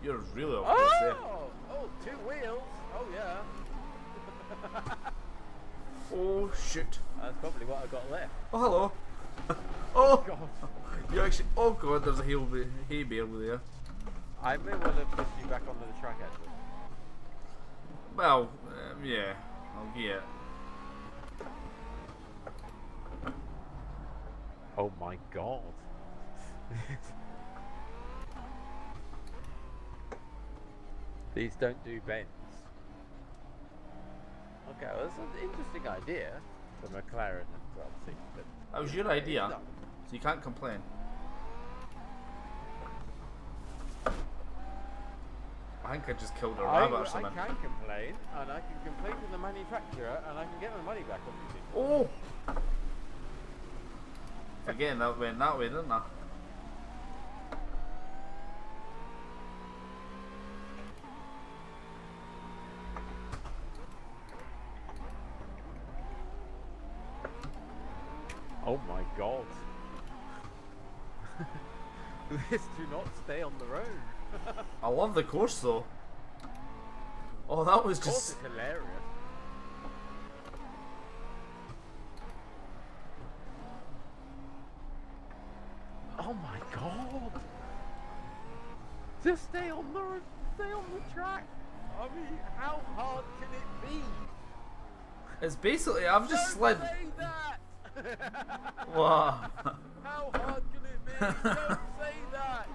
You're really off course there. Oh, 2 wheels. Oh yeah. Oh shit! That's probably what I got left. Oh hello! Oh God. You actually. Oh god! There's a hay bale there. I may well have pushed you back onto the track actually. Well, yeah, I'll get it. Oh my god. These don't do bends. Okay, well, that's an interesting idea for McLaren and 12C, but That was your idea, so you can't complain. I think I just killed a rabbit or something. I can complain, and I can complain to the manufacturer, and I can get my money back, obviously. Oh! Again, that went that way, didn't I? Oh my god. This do not stay on the road. I love the course though. Oh, that was Of course just. it's hilarious. Oh my god! Just stay on the track. I mean, how hard can it be? It's basically I've just slid. Don't say that. Wow. How hard can it be? Don't say that.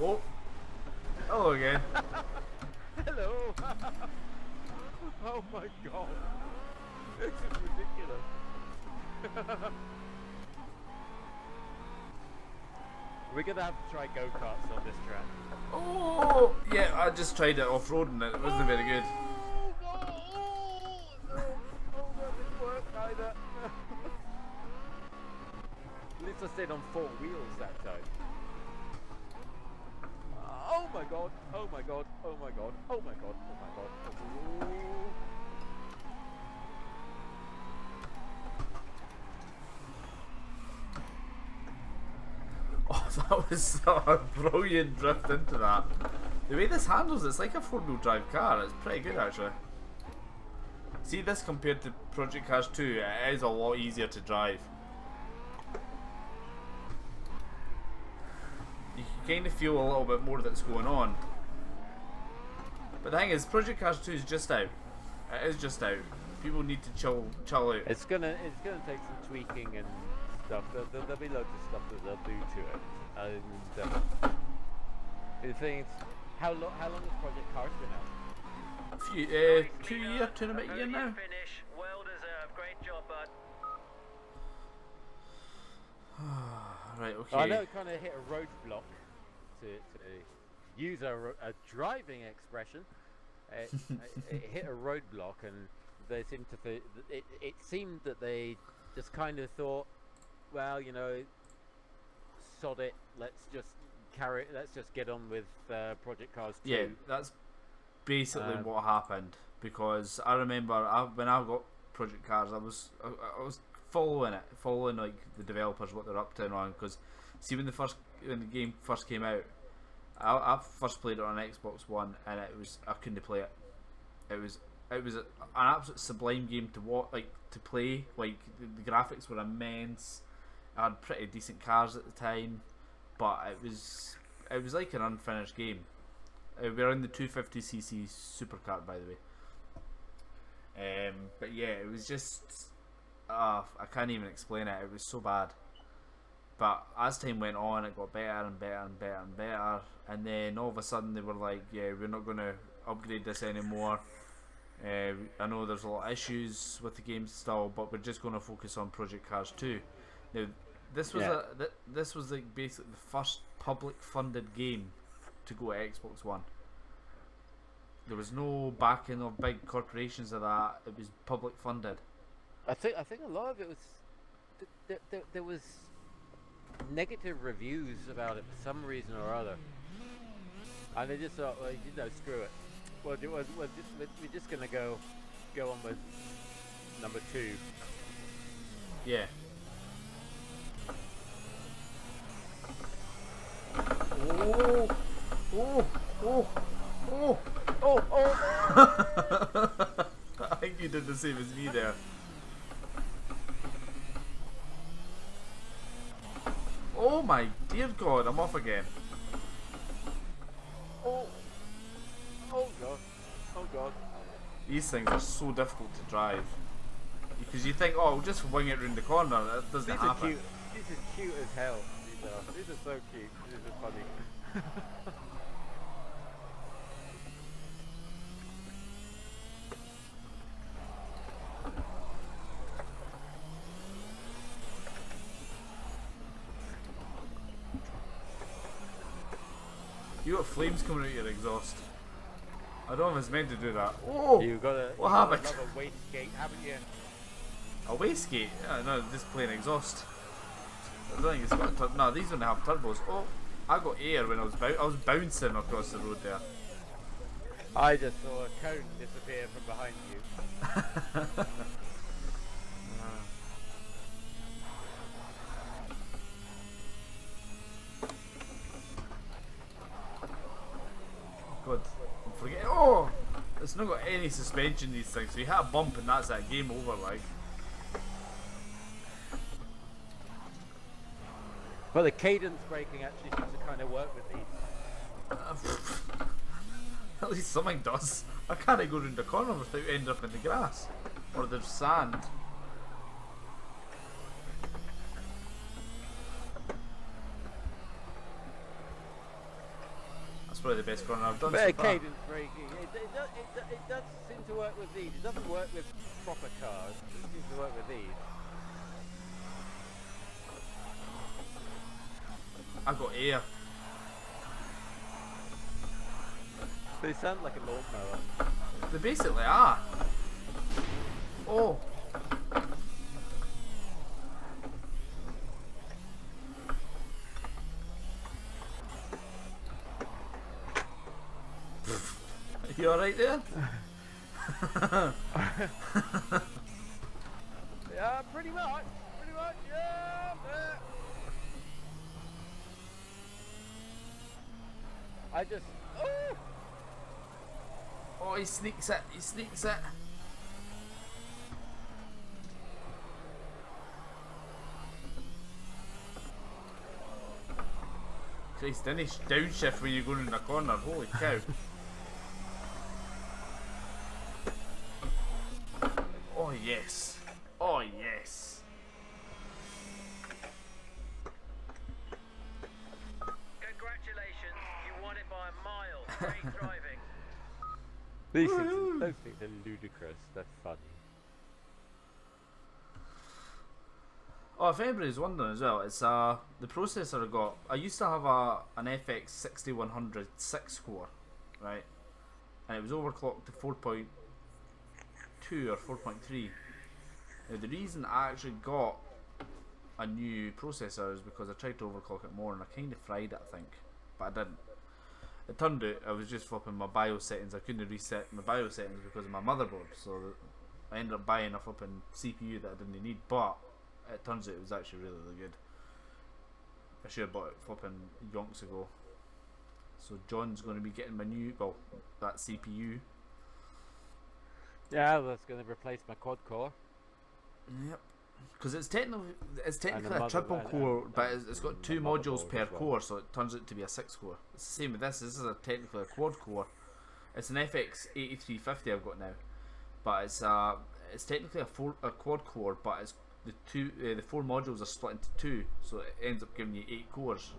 Oh. Hello again. Hello. Oh my god. This is ridiculous. We're gonna have to try go-karts on this track. Oh, yeah. I just tried it off-road and it wasn't very good. Oh, that didn't work either. At least I stayed on 4 wheels that time. Oh my god, oh my god, oh my god, oh my god, oh my god. Oh. That was a brilliant drift into that. The way this handles, it's like a 4-wheel drive car. It's pretty good actually. See this compared to Project Cars 2, it is a lot easier to drive. You can kind of feel a little bit more that's going on. But the thing is, Project Cars 2 is just out. It is just out. People need to chill out. It's gonna take some tweaking and stuff. There'll be loads of stuff that they'll do to it. And the thing is, how long has Project Cars been out? A few, 2 and a bit year now. Finish. Well deserved. Great job, bud. Right, okay. I know it kind of hit a roadblock, to use a driving expression. It hit a roadblock, and they seemed to it seemed that they just kind of thought, well, you know, sod it. Let's just get on with Project Cars 2. Yeah, that's basically what happened, because I remember when I got Project Cars, I was following like the developers, what they're up to and on, because see when the game first came out, I first played it on Xbox One, and I couldn't play it. It was an absolute sublime game to play. Like the graphics were immense. I had pretty decent cars at the time, but it was like an unfinished game. We're in the 250cc supercar, by the way. But yeah, it was just I can't even explain it. It was so bad. But as time went on, it got better and better and better and better. And then all of a sudden they were like, yeah, we're not going to upgrade this anymore. I know there's a lot of issues with the game still, but we're just going to focus on Project Cars 2. Now, this was like basically the first public funded game to go to Xbox One. There was no backing of big corporations of that. It was public funded. I think a lot of it was there was negative reviews about it for some reason or other, and they just thought, well, you know, screw it. We're just gonna go on with number 2. Yeah. Oh! Oh! Oh! Oh! Oh! Oh! I think you did the same as me there. Oh my dear God, I'm off again. Oh! Oh God! Oh God! These things are so difficult to drive. Because you think, oh, we'll just wing it round the corner. That doesn't happen. Cute. These are cute as hell. These are so cute. These are funny. You got flames coming out your exhaust. I don't know if it's meant to do that. Oh! What happened? Got another wastegate, haven't you? A wastegate? Yeah, no, just plain exhaust. I don't think it's got no, these don't have turbos. Oh, I got air when I was bouncing across the road there. I just saw a cone disappear from behind you. God, I'm forgetting. Oh! It's not got any suspension, these things, so you hit a bump and that's that, game over, like. Well, the cadence braking actually seems to kind of work with these. At least something does. I can't go round the corner without ending up in the grass. Or there's sand. That's probably the best corner I've done so far. Cadence braking. It does seem to work with these. It doesn't work with proper cars. It seems to work with these. I got air. They sound like a lawnmower. They basically are. Oh. You alright there? Yeah, pretty much. Pretty much, yeah. I just. Oh! Oh, he sneaks it. He sneaks it. Christ, didn't he downshift when you're going in the corner? Holy cow. Oh, yes. Oh, yes. Congratulations, you won it by a mile. Great driving. Those things are ludicrous. They're funny. Oh, if anybody's wondering as well, it's the processor I got. I used to have an FX 6100 6-core, right, and it was overclocked to 4.2 or 4.3. Now the reason I actually got a new processor is because I tried to overclock it more and I kind of fried it, I think, but I didn't. It turned out I was just flipping my BIOS settings. I couldn't reset my BIOS settings because of my motherboard, so I ended up buying a flipping CPU that I didn't need, but it turns out it was actually really, really good. I should have bought it flipping yonks ago. So John's going to be getting my new, well, that CPU. Yeah, that's going to replace my quad core. Yep. Because it's technically a triple core, but it's got 2 modules per core, so it turns out to be a 6-core. It's the same with this. This is technically a quad core. It's an FX 8350 I've got now, but it's technically a quad core, but it's the 4 modules are split into 2, so it ends up giving you 8 cores.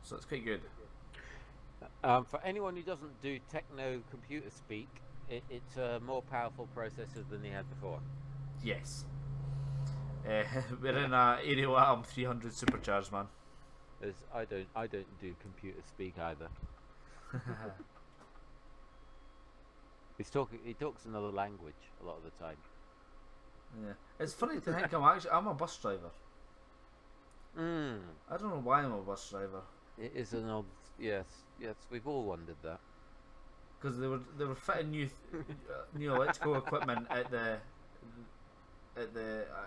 So it's quite good. For anyone who doesn't do techno computer speak, it's a more powerful processor than they had before. Yes. We're in a 80 watt 300 supercharged, man. I don't do computer speak either. He talks another language a lot of the time. Yeah, it's funny to think I'm a bus driver. I don't know why I'm a bus driver. It is an odd, yes, we've all wondered that. Because they were fitting new electrical equipment at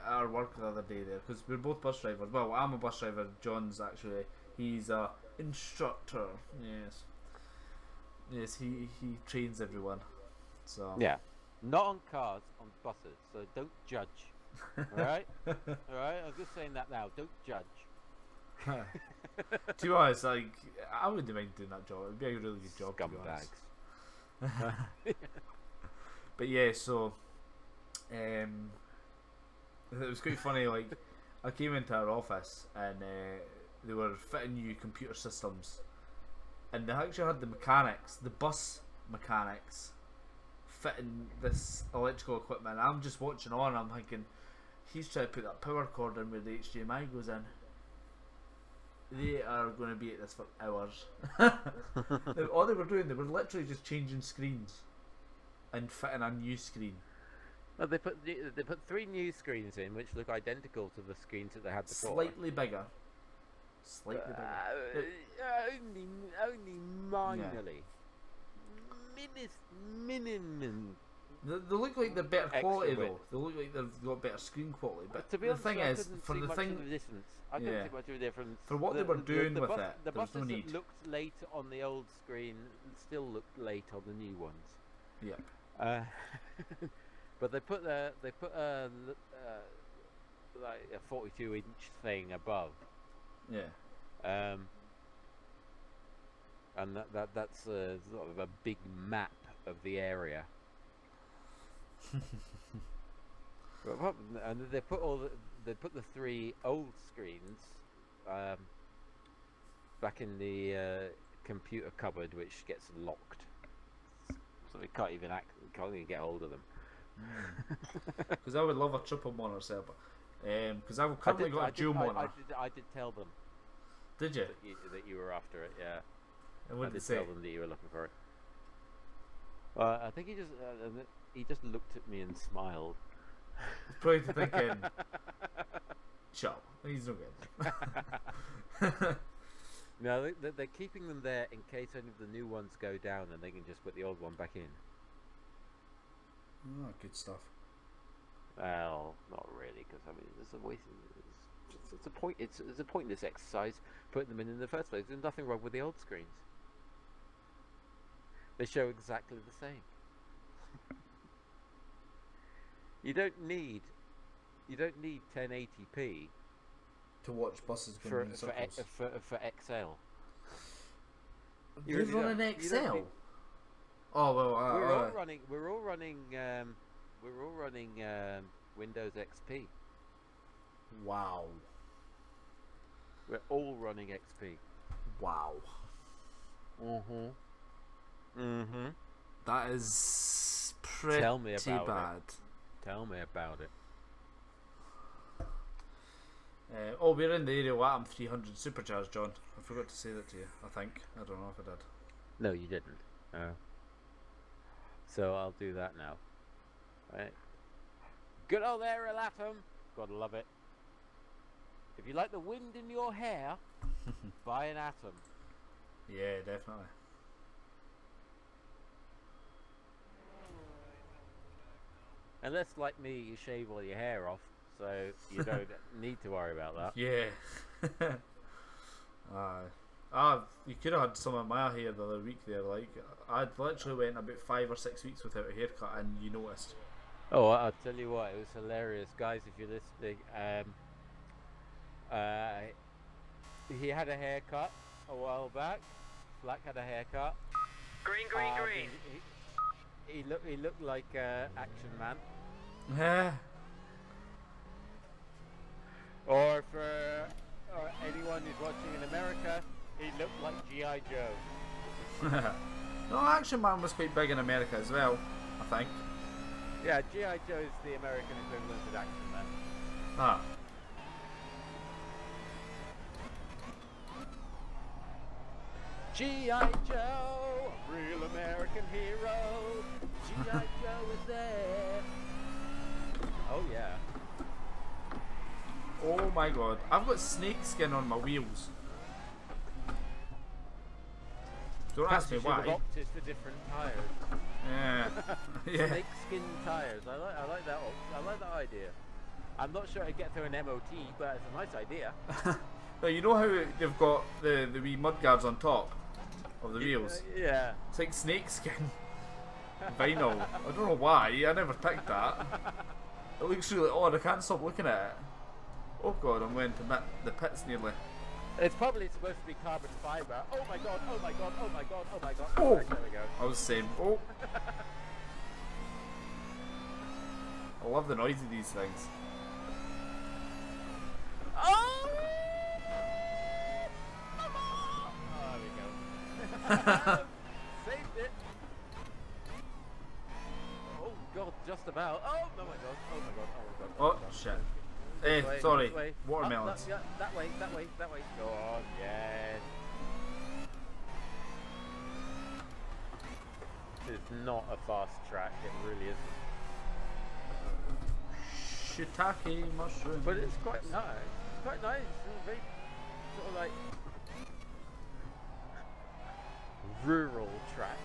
our work the other day there, because we're both bus drivers. Well, I'm a bus driver. John's actually, he's a instructor. Yes, he trains everyone. So yeah. Not on cars, on buses, so don't judge. Alright? Alright, I'm just saying that now, don't judge. To be honest, like, I wouldn't mind doing that job. It'd be a really good job. Scumbags. But yeah, so it was quite funny. Like, I came into our office and they were fitting new computer systems, and they actually had the bus mechanics, fitting this electrical equipment. I'm just watching on. I'm thinking, he's trying to put that power cord in where the HDMI goes in. They are going to be at this for hours. All they were doing, they were literally just changing screens and fitting a new screen. Well, they put 3 new screens in, which look identical to the screens that they had before. Slightly bigger. Only minorly. Yeah. Minimum. They look like they're better quality width. though. They look like they've got better screen quality. But to be the honest, thing I is, couldn't for see the much thing, of a difference. I couldn't see much of a difference. For what they were doing with it, the there was no buses need. that looked late on the old screen still looked late on the new ones. Yep. But they put like a 42-inch thing above. Yeah. And that's sort of a big map of the area. And they put the 3 old screens back in the computer cupboard, which gets locked, so we can't even get hold of them. Because I would love a triple monitor setup, because I've currently got a dual monitor. I did tell them. Did you? That you were after it, yeah. And what I did did they say? tell them that you were looking for it. I think he just looked at me and smiled. Probably thinking, shut up, he's not good. No, they're keeping them there in case any of the new ones go down, and they can just put the old one back in. Oh, good stuff. Well, not really, because I mean, it's a pointless exercise putting them in the first place. There's nothing wrong with the old screens. They show exactly the same. You don't need 1080p To watch buses for going in circles. for XL. They're running you XL. don't need- Oh well, We're all running Windows XP. wow, We're all running XP. wow. That is pretty Tell me about bad. Tell me about it. We're in the area Latam 300 supercharged, John. I forgot to say that to you. I think. I don't know if I did. No, you didn't. So I'll do that now. Right. Good old area, Latham. Gotta love it. If you like the wind in your hair, buy an Atom. Yeah, definitely. Unless, like me, you shave all your hair off, so you don't need to worry about that. Yeah. You could have had some of my hair the other week there. Like, I'd literally went about 5 or 6 weeks without a haircut, and you noticed. Oh, I'll tell you what, it was hilarious, guys. If you're listening, he had a haircut a while back. Black had a haircut. Green, green, green. He looked like Action Man. Or for anyone who's watching in America, he looked like G.I. Joe. No, Action Man was quite big in America as well, I think. Yeah, G.I. Joe is the American equivalent of Action Man. Ah. G.I. Joe, a real American hero. G.I. Joe is there. Oh yeah. Oh my god, I've got snake skin on my wheels. Don't ask me Perhaps you should have why. opted for different tires. Yeah. Yeah. Snake skin tires. I like that. I like that idea. I'm not sure I'd get through an MOT, but it's a nice idea. Now, you know how they've got the wee mud guards on top of the wheels? Yeah. It's like snake skin vinyl. I don't know why. I never picked that. It looks really odd. I can't stop looking at it. Oh god, I'm going to the pits nearly. It's probably supposed to be carbon fiber. Oh my god, oh my god, oh my god, oh my god. Oh! Right, there we go. I was saying, oh. I love the noise of these things. Oh! Oh, there we go. Saved it. Oh god, just about. Oh my god, oh my god, oh my god. Oh, shit. Eh, This way, sorry. this way. Watermelons. Yeah, that way, that way, that way. Go on, yes. It's not a fast track, it really isn't. Shiitake mushroom. But it's quite nice. It's quite nice. It's very sort of like rural track.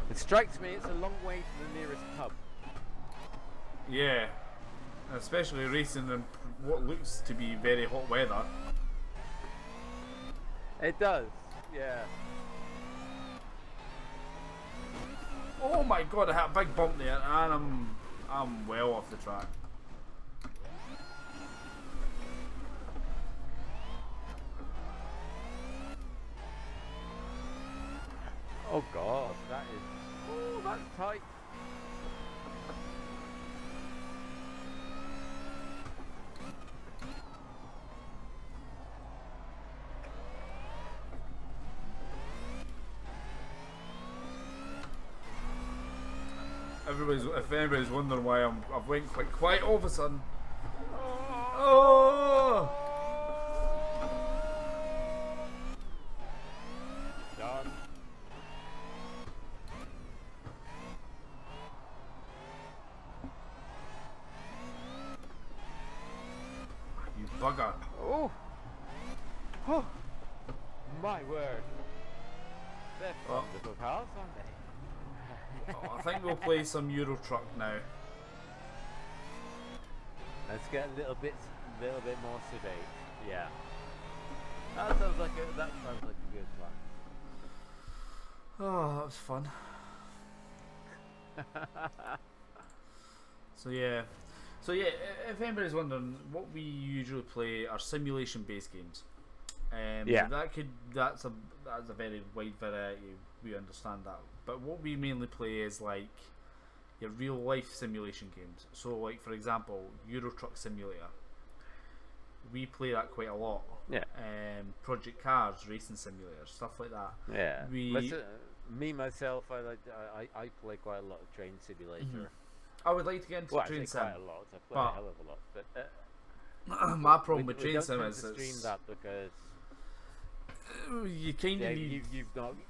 It strikes me it's a long way to the nearest pub. Yeah. Especially racing in what looks to be very hot weather. It does, yeah. Oh my god, I had a big bump there and I'm well off the track. Oh god, that is... Oh, that's tight. If anybody's wondering why I've went quite quiet all of a sudden. Oh! Done. You bugger. Oh! Oh! My word. They're fun little cars, aren't they? Oh, I think we'll play some Euro Truck now. Let's get a little bit little bit more sedate. Yeah. That sounds like a good plan. Oh, that was fun. So yeah, if anybody's wondering, what we usually play are simulation-based games. Yeah. That's a very wide variety. We understand that, but what we mainly play is like your real-life simulation games. So, like for example, Euro Truck Simulator. We play that quite a lot. Yeah. Project Cars Racing Simulator, stuff like that. Yeah. We. Me myself, I play quite a lot of Train Simulator. I would like to get into Train Sim. Quite a lot. I play a hell of a lot. But my problem with Train Sim is stream that because you kind of need.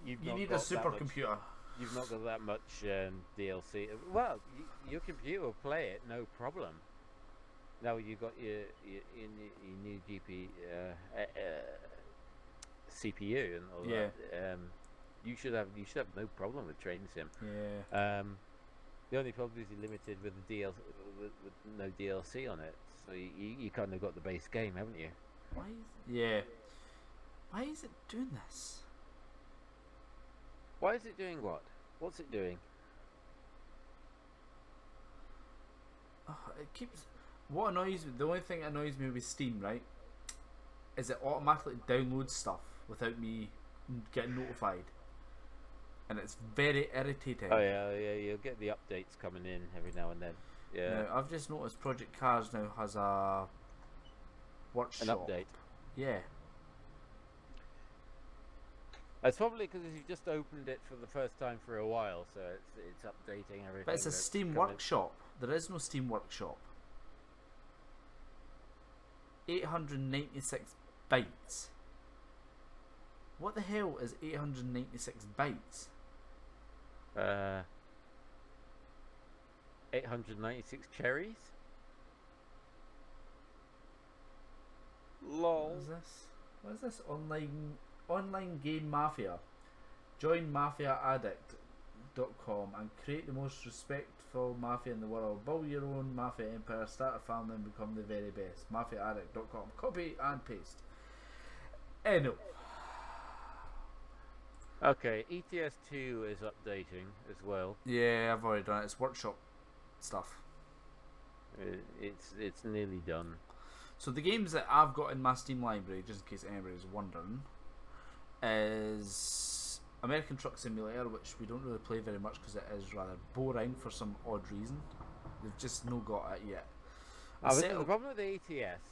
You need a supercomputer. You've not got that much DLC. Well, your computer will play it, no problem. Now you got your new CPU and all that. You should have no problem with Train Sim. Yeah. The only problem is you're limited with the DLC, with no DLC on it. So you kind of got the base game, haven't you? Why is it doing this? Why is it doing what? What's it doing? Oh, it keeps. What annoys me? The only thing that annoys me with Steam, right, is it automatically downloads stuff without me getting notified, and it's very irritating. Oh yeah, you'll get the updates coming in every now and then. Yeah. Now, I've just noticed Project Cars now has a workshop. An update. Yeah. It's probably because you've just opened it for the first time for a while, so it's updating everything. But it's a Steam Workshop. There is no Steam Workshop. 896 bytes. What the hell is 896 bytes? 896 cherries? Lol. What is this? What is this? Online game mafia. Join mafiaaddict.com and create the most respectful mafia in the world. Build your own mafia empire, start a family and become the very best. Mafiaaddict.com. Copy and paste. No. Okay, ETS2 is updating as well. Yeah, I've already done it. It's workshop stuff. It's nearly done. So the games that I've got in my Steam library, just in case anybody's wondering, is American Truck Simulator, which we don't really play very much because it is rather boring for some odd reason. They've just no got it yet. The problem with the ETS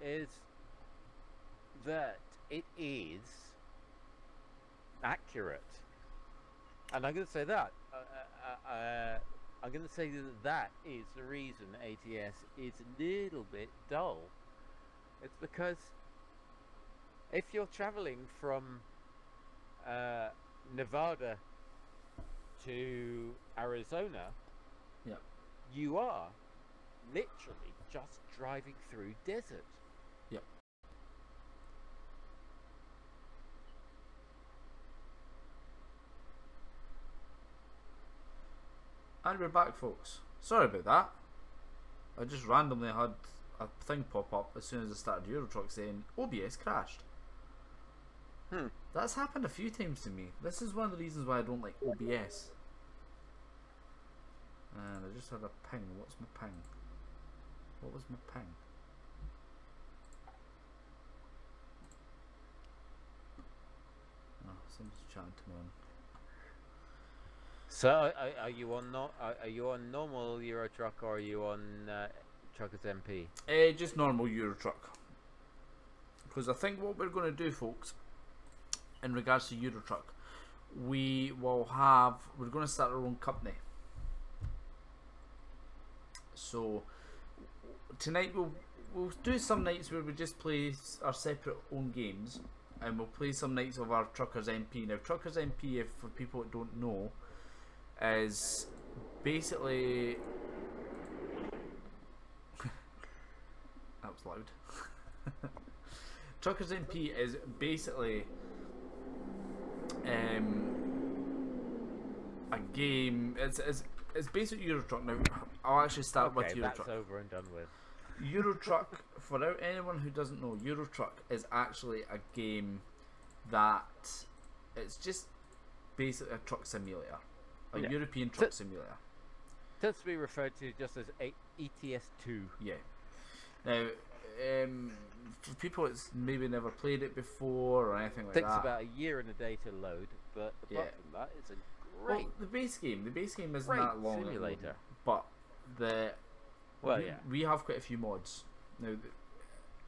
is that it is accurate, and I'm going to say that. I'm going to say that is the reason ATS is a little bit dull. It's because if you're traveling from Nevada to Arizona, yeah, you are literally just driving through desert. Yep. And we're back, folks. Sorry about that. I just randomly had a thing pop up as soon as I started Euro Truck saying OBS crashed. That's happened a few times to me. This is one of the reasons why I don't like OBS. And I just had a ping. What's my ping? What was my ping? Oh, somebody's chatting to me on. So are you on normal Euro Truck or are you on Truckers MP? Just normal Euro Truck. Because I think what we're going to do, folks, in regards to Euro Truck, we're going to start our own company. So tonight we'll do some nights where we just play our separate own games, and we'll play some nights of our Truckers MP. Now, Truckers MP, if for people that don't know, is basically that was loud. Truckers MP is basically a game. it's basically Euro Truck. Now, I'll actually start with Euro that's Truck. over and done with. Euro Truck, for anyone who doesn't know, Euro Truck is actually a game that it's just basically a truck simulator, a European truck simulator. Tends to be referred to just as ETS2. Yeah. Now, for people that's maybe never played it before or anything like that, Takes about a year and a day to load, but apart from that, it's a great. Well, the base game isn't great that long, simulator. but Well, we have quite a few mods. Now,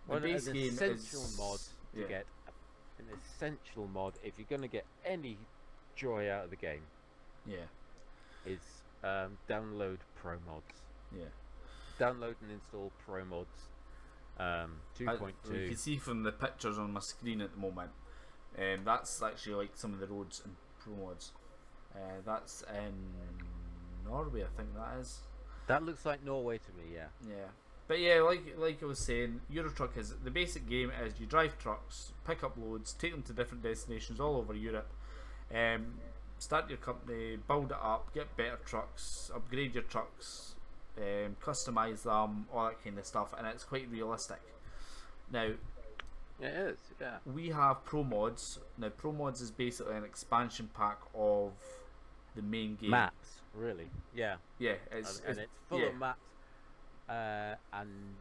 the base game is an essential mod to get. An essential mod if you're going to get any joy out of the game. Yeah. Is download pro mods. Yeah. Download and install pro mods. 2.2. You can see from the pictures on my screen at the moment. That's actually like some of the roads and pro mods. That's in Norway, I think that is. That looks like Norway to me, yeah. Yeah. But yeah, like I was saying, Euro Truck is the basic game is you drive trucks, pick up loads, take them to different destinations all over Europe, start your company, build it up, get better trucks, upgrade your trucks, customize them, all that kind of stuff, and it's quite realistic. Now, it is, yeah. We have Pro Mods. Now, Pro Mods is basically an expansion pack of the main game. Maps, really, yeah. Yeah, it's full of maps. And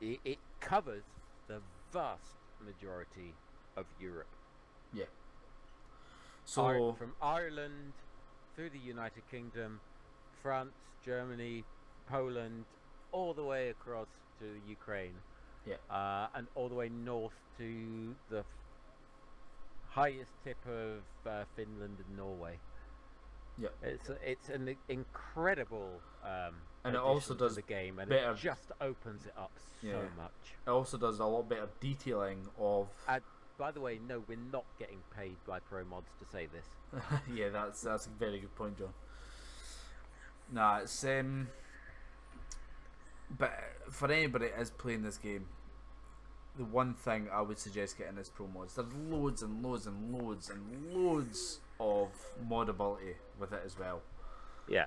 it covers the vast majority of Europe. Yeah. So from Ireland through the United Kingdom, France, Germany, Poland, all the way across to Ukraine. Yeah. And all the way north to the highest tip of Finland and Norway. Yeah. It's an incredible. And it also does the game, and better, it just opens it up so much. It also does a lot better detailing of. By the way, no, we're not getting paid by Pro Mods to say this. Yeah, that's a very good point, John. Nah, it's but for anybody that is playing this game, the one thing I would suggest getting is Pro Mods. There's loads and loads and loads and loads of modability with it as well. Yeah.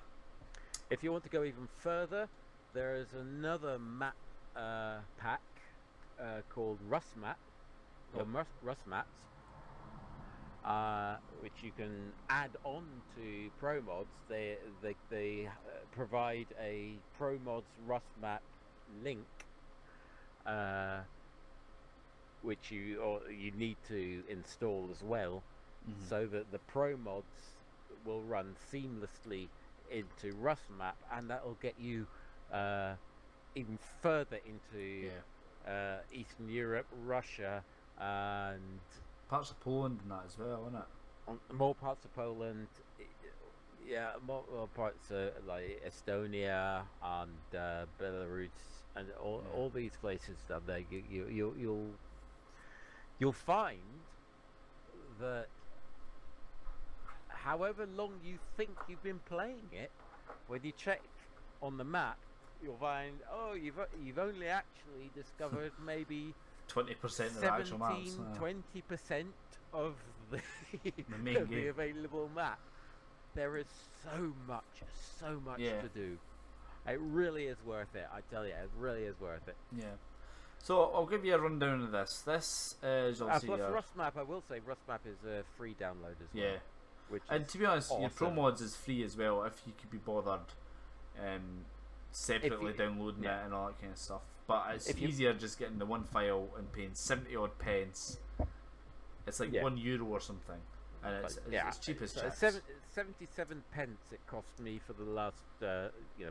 If you want to go even further, there is another map pack called Rust Map, or Rust Maps, which you can add on to Pro Mods. They provide a Pro Mods Rust Map link, which you need to install as well, so that the Pro Mods will run seamlessly into Rust Map, and that will get you even further into Eastern Europe, Russia, and parts of Poland and that as well, isn't it? More parts of Poland, yeah, more parts of like Estonia and Belarus, and all these places down there. You'll find that however long you think you've been playing it, when you check on the map, you'll find you've only actually discovered maybe 20% of the actual maps. 20% of the main of game. the available map. There is so much to do. It really is worth it. I tell you, it really is worth it. Yeah. So I'll give you a rundown of this. This is obviously plus Rust Map. I will say Rust Map is a free download as well. Yeah. And to be honest, awesome. your Pro Mods is free as well if you could be bothered separately downloading it and all that kind of stuff. But it's easier just getting the one file and paying 70 odd pence. It's like €1 or something, and it's cheap as chips. 77 pence it cost me for the last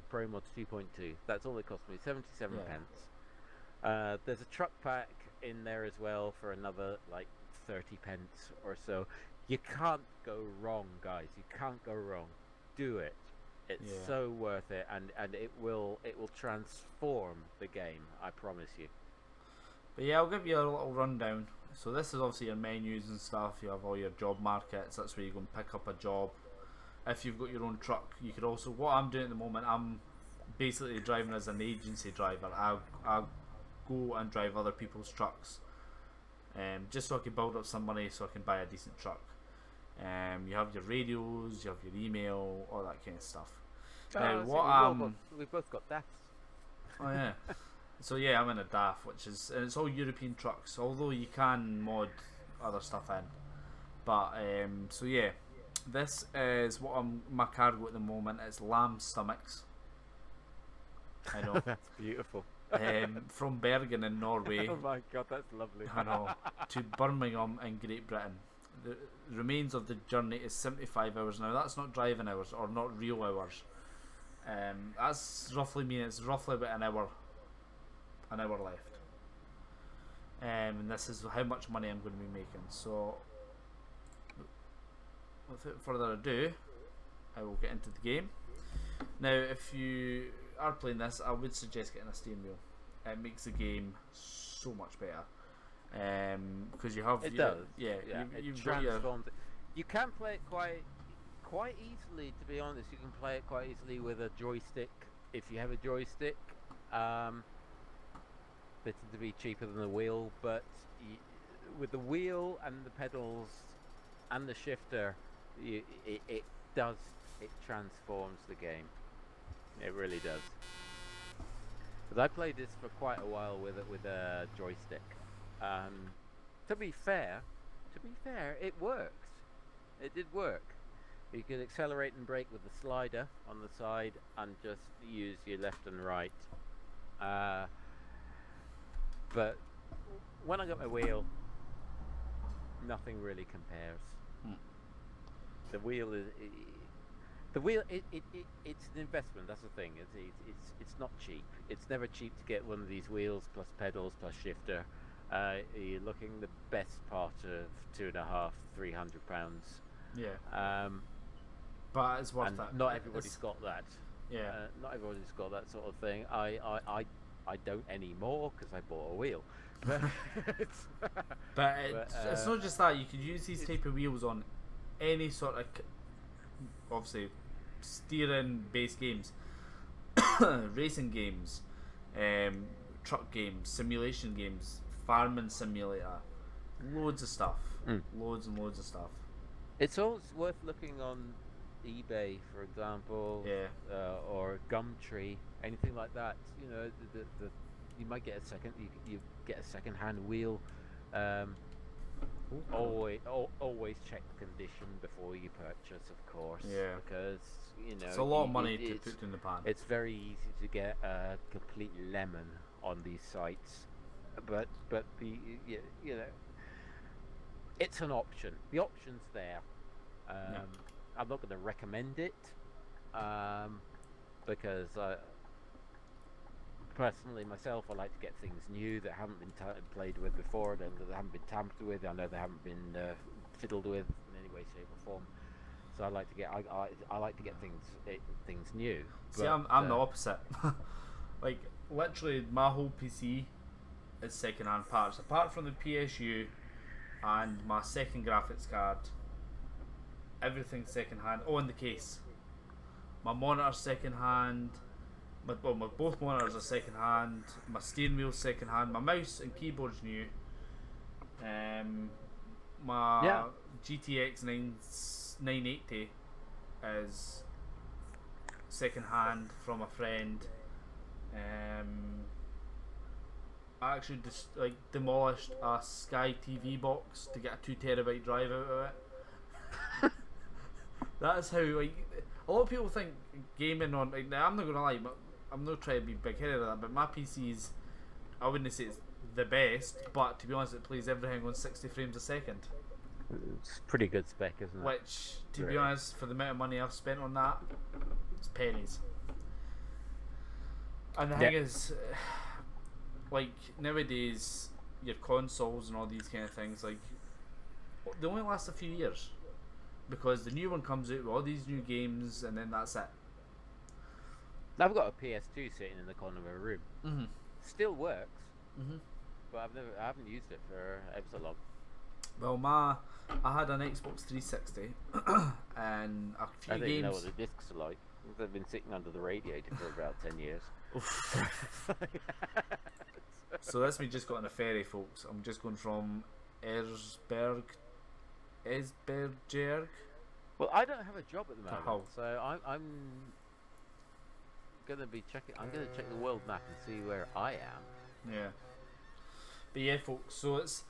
Pro Mods 2.2. That's all it cost me, 77 pence. There's a truck pack in there as well for another like 30 pence or so. You can't go wrong, guys. You can't go wrong. Do it. It's so worth it, and it will transform the game. I promise you. But yeah, I'll give you a little rundown. So this is obviously your menus and stuff. You have all your job markets. That's where you go and pick up a job. If you've got your own truck, you could also. What I'm doing at the moment, I'm basically driving as an agency driver. I'll go and drive other people's trucks, just so I can build up some money so I can buy a decent truck. You have your radios, you have your email, all that kind of stuff. Now, see, what we've both got DAFs. Oh yeah. So yeah, I'm in a DAF, which is, and it's all European trucks. Although you can mod other stuff in, but so yeah, this is what my cargo at the moment. It's lamb stomachs. I know. That's beautiful. From Bergen in Norway. Oh my god, that's lovely. I know. To Birmingham in Great Britain. The remains of the journey is 75 hours. Now that's not driving hours or not real hours. That's roughly mean it's roughly about an hour left. And this is how much money I'm going to be making. So without further ado, I will get into the game. Now, if you are playing this, I would suggest getting a steering wheel. It makes the game so much better. Because you have it does. Yeah, it transforms it. You can play it quite easily, to be honest. You can play it quite easily with a joystick if you have a joystick. They tend to be cheaper than the wheel, but with the wheel and the pedals and the shifter, it transforms the game. It really does. But I played this for quite a while with a joystick. To be fair, it works. It did work. You can accelerate and brake with the slider on the side and just use your left and right. But when I got my wheel, nothing really compares. The wheel is it's an investment. That's the thing. It's not cheap. It's never cheap to get one of these wheels plus pedals plus shifter. You're looking the best part of £250–300. Yeah. But it's worth that. Not everybody's got that. Yeah. Not everybody's got that sort of thing. I don't anymore because I bought a wheel. But it's not just that. You can use these type of wheels on any sort of, obviously, steering based games, racing games, truck games, simulation games, farming simulator, loads of stuff. Loads and loads of stuff. It's always worth looking on eBay, for example, or Gumtree, anything like that. You know, you might get you get a second-hand wheel. Always check the condition before you purchase, of course. Yeah. Because it's a lot of money to put in the pan. It's very easy to get a complete lemon on these sites, but it's an option. The option's there. I'm not going to recommend it because personally myself, I like to get things new that haven't been played with before, that haven't been tampered with. I know they haven't been fiddled with in any way, shape, or form. So I like to get I like to get things new. See, I'm the opposite. Like literally, my whole PC is second-hand parts, apart from the PSU and my second graphics card. Everything's second-hand. Oh, and the case. My monitor's second-hand. Both monitors are second-hand. My steering wheel's second-hand. My mouse and keyboard's new. My GTX 980 is second-hand from a friend. I actually just demolished a Sky TV box to get a 2 TB drive out of it. That's how a lot of people think gaming on. Now, I'm not gonna lie, I'm not trying to be big-headed at that, but my PC's, I wouldn't say it's the best, but to be honest, it plays everything on 60 frames a second. It's pretty good spec, isn't it? Which, to be honest, for the amount of money I've spent on that, it's pennies. And the thing is, like nowadays, your consoles and all these kind of things, like they only last a few years. Because the new one comes out with all these new games, and then that's it. I've got a PS2 sitting in the corner of my room. Still works, but I haven't used it for ever so long. Well, I had an Xbox 360, and a few games. I don't even know what the discs are like. They've been sitting under the radiator for about 10 years. So that's me just got on a ferry, folks. I'm just going from Esbjerg. Well, I don't have a job at the moment, so gonna be checking. I'm gonna check the world map and see where I am. Yeah. But yeah, folks. So it's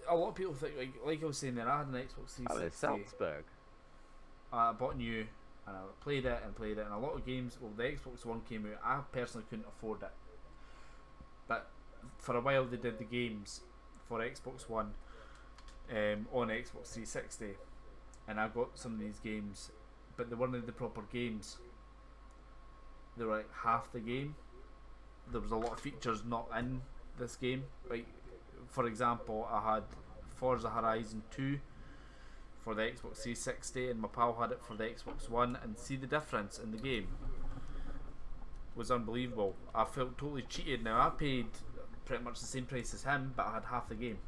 a lot of people think like I was saying there. I had an Xbox 360. I'm in Salzburg. I bought new, and I played it, and a lot of games. Well, the Xbox One came out. I personally couldn't afford it, but for a while they did the games for Xbox One on Xbox 360, and I got some of these games, but they weren't the proper games. They were like half the game. There was a lot of features not in this game. Like, for example, I had Forza Horizon 2 for the Xbox 360, and my pal had it for the Xbox One, and see the difference in the game was unbelievable. I felt totally cheated. Now I paid pretty much the same price as him, but I had half the game.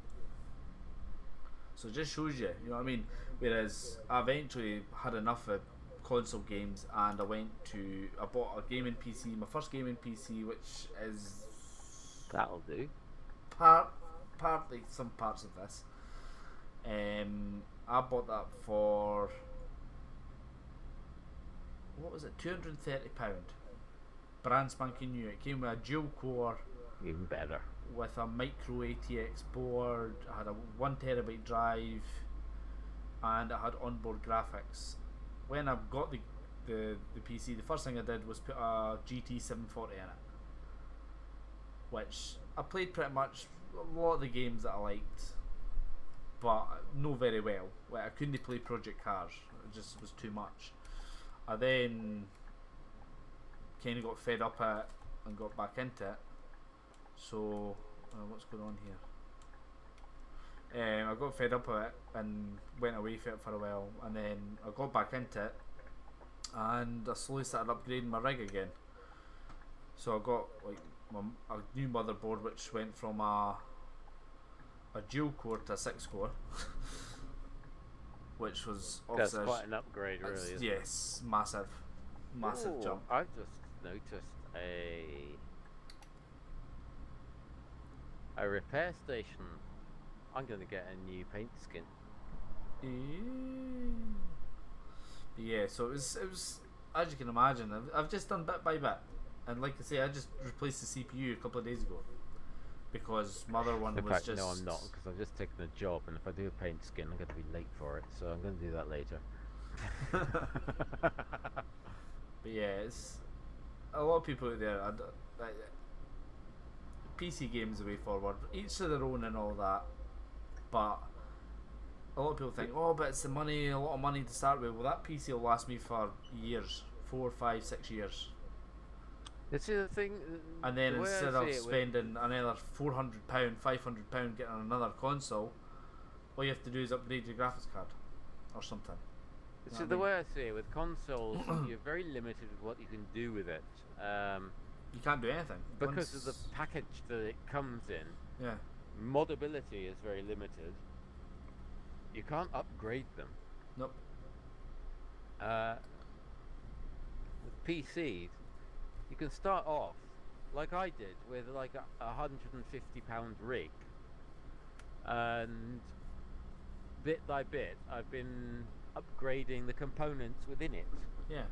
So it just shows you, you know what I mean? Whereas I eventually had enough of console games, and I bought a gaming PC, my first gaming PC, which is That'll do. partly some parts of this. I bought that for, what was it, £230, brand spanking new. It came with a dual core, Even better. with a micro ATX board. I had a 1TB drive, and I had onboard graphics. When I got the PC, the first thing I did was put a GT 740 in it, which I played pretty much a lot of the games that I liked, but no very well. Like, I couldn't play Project Cars, it just was too much. I then kind of got fed up at it and got back into it. So what's going on here? I got fed up with it and went away from it for a while, and then I got back into it, and I slowly started upgrading my rig again. So I got like a new motherboard, which went from a dual core to a 6 core, which was That's obviously quite an upgrade, really. Isn't it? yes, massive Ooh, jump. I've just noticed a repair station. I'm going to get a new paint skin. Yeah, so it was as you can imagine, I've just done bit by bit, and like I say, I just replaced the CPU a couple of days ago because my other one In was fact, just no, I'm not, because I've just taken a job, and if I do a paint skin, I'm going to be late for it, so I'm going to do that later. But yeah, it's a lot of people out there. PC games the way forward, each to their own and all that. But a lot of people think, oh, but it's the money, a lot of money to start with. Well, that PC will last me for years, 4, 5, 6 years. You see the thing, And then the way I instead see of it spending another £400, £500 getting another console, all you have to do is upgrade your graphics card or something. You know so what the I mean? way I see it, with consoles, you're very limited with what you can do with it. You can't do anything Because of the package that it comes in, yeah. modability is very limited. You can't upgrade them. Nope. With PCs, you can start off like I did with like a £150 rig, and bit by bit I've been upgrading the components within it. Yeah.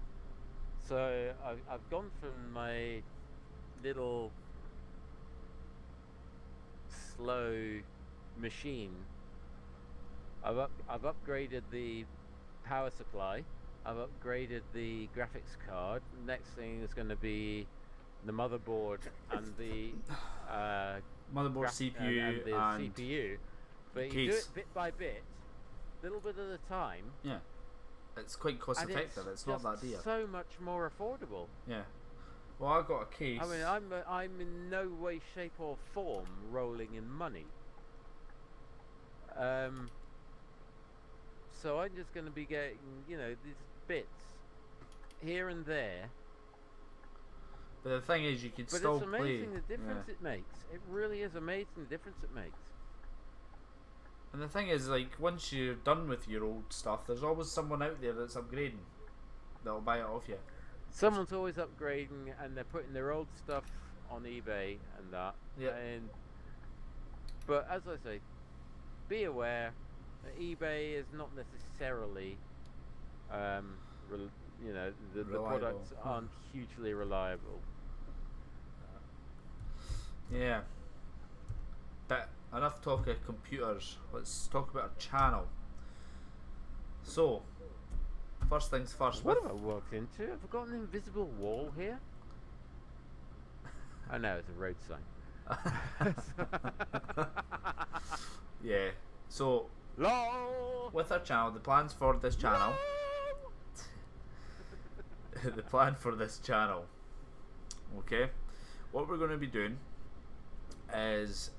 So I've gone from my little slow machine. I've upgraded the power supply. I've upgraded the graphics card. Next thing is going to be the motherboard and the Motherboard, CPU, and the and CPU. But you do it bit by bit, little bit at a time. yeah, it's quite cost and effective. It's not that dear. So much more affordable. Yeah. Well, I got a case. I mean, I'm in no way, shape, or form rolling in money. So I'm just going to be getting, you know, these bits here and there. But the thing is, you could But still it's play. amazing the difference it makes. It really is amazing the difference it makes. And the thing is, like, once you're done with your old stuff, there's always someone out there that's upgrading that'll buy it off you. Someone's always upgrading, and they're putting their old stuff on eBay and that. Yeah. But as I say, be aware that eBay is not necessarily, you know, the Reliable. products aren't hugely reliable. Yeah. But enough talk of computers. Let's talk about a channel. So, first things first. What have I walked into? Have I got an invisible wall here? Oh no, it's a road sign. Yeah. So, LOL! with our channel, the plans for this channel. The plan for this channel. Okay. What we're going to be doing is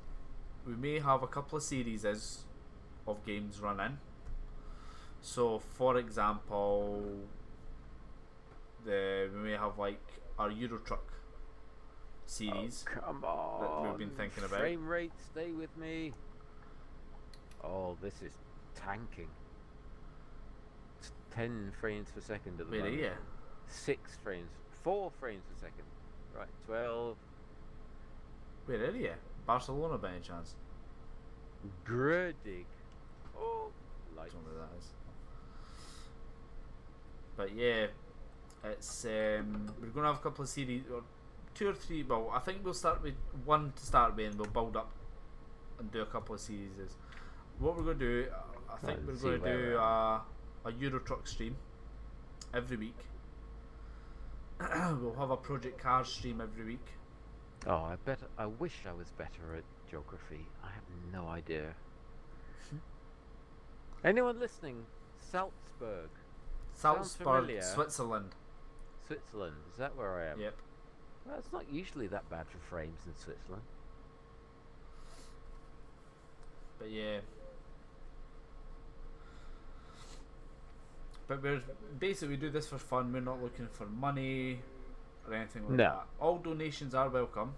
we may have a couple of series of games running. So, for example, we may have like our Euro Truck series Come on! that we've been thinking about. Frame rate, stay with me. Oh, this is tanking. It's 10 frames per second at the Wait, moment. yeah. 4 frames per second. Right, 12. Where are you? Barcelona by any chance? Gredig. Oh, I lights. don't know what that is. But yeah, it's we're gonna have a couple of series, or 2 or 3. Well, I think we'll start with one to start with, and we'll build up and do a couple of series. What we're gonna do, I think Let's we're see gonna where do a Euro Truck stream every week. We'll have a Project Cars stream every week. Oh, I wish I was better at geography. I have no idea. Anyone listening? Salzburg, Sounds Salzburg, familiar. Switzerland. Switzerland. Is that where I am? Yep. Well, it's not usually that bad for frames in Switzerland. But yeah. But we do this for fun. We're not looking for money or anything like No. that. All donations are welcome.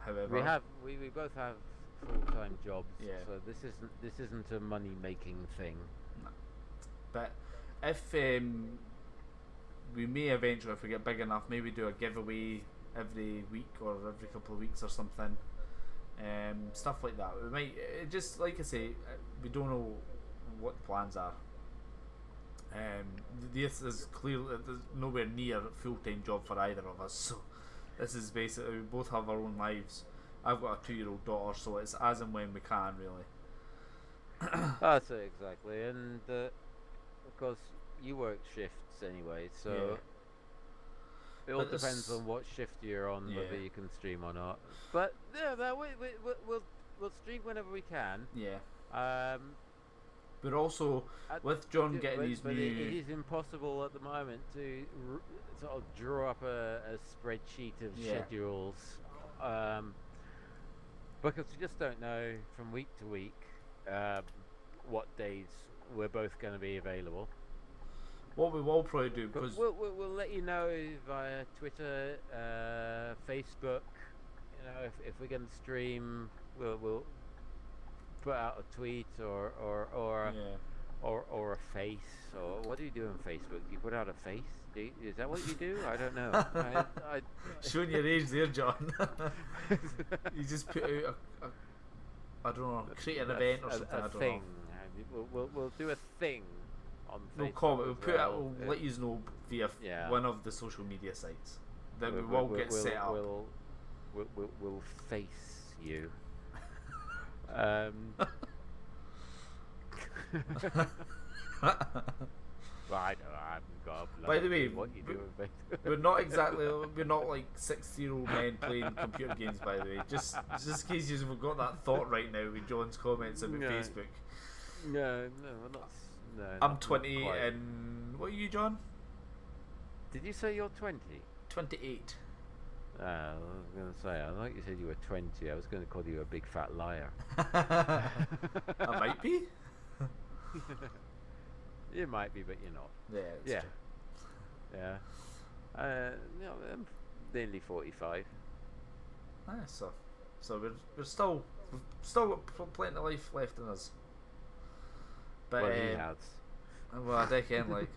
However, We both have full-time jobs, Yeah. so this isn't a money-making thing. but if we may eventually, if we get big enough, maybe do a giveaway every week or every couple of weeks or something. Stuff like that. We might just, like I say, we don't know what the plans are. This is clearly there's nowhere near a full-time job for either of us, so this is basically, we both have our own lives. I've got a 2-year-old daughter, so it's as and when we can, really. That's it, exactly. And of course, you work shifts anyway, so it all But this- depends on what shift you're on, whether Yeah. you can stream or not. But yeah, we'll stream whenever we can. Yeah. But But also, with John getting these it new... is impossible at the moment to sort of draw up a spreadsheet of Yeah. schedules, because we just don't know from week to week what days we're both going to be available. What we will probably do, But because... we'll let you know via Twitter, Facebook. You know, if we're going to stream, we'll put out a tweet or a face. Or what do you do on Facebook? Do you put out a face? Is that what you do? I don't know. I Showing your age there, John. You just put out I don't know, create an event or something, I don't thing. know. We'll do a thing on Facebook. We'll comment, we'll as put out, well. we'll let you know via Yeah. one of the social media sites that we will get set up. We'll face you. Well, I know I haven't got a By the bloody way, clue what you do with it. we're not like 60-year-old men playing computer games, by the way. Just in case you've got that thought right now with John's comments about No. Facebook. No, we're not. No, I'm not 20 quite. and... What are you, John? Did you say you're 20? 28. I was going to say, I thought you said you were 20. I was going to call you a big fat liar. I might be. You might be, but you're not. Yeah. It's Yeah. true. Yeah. No, I'm nearly 45. Nice. So we've still got plenty of life left in us. But Well, he has. well, I reckon like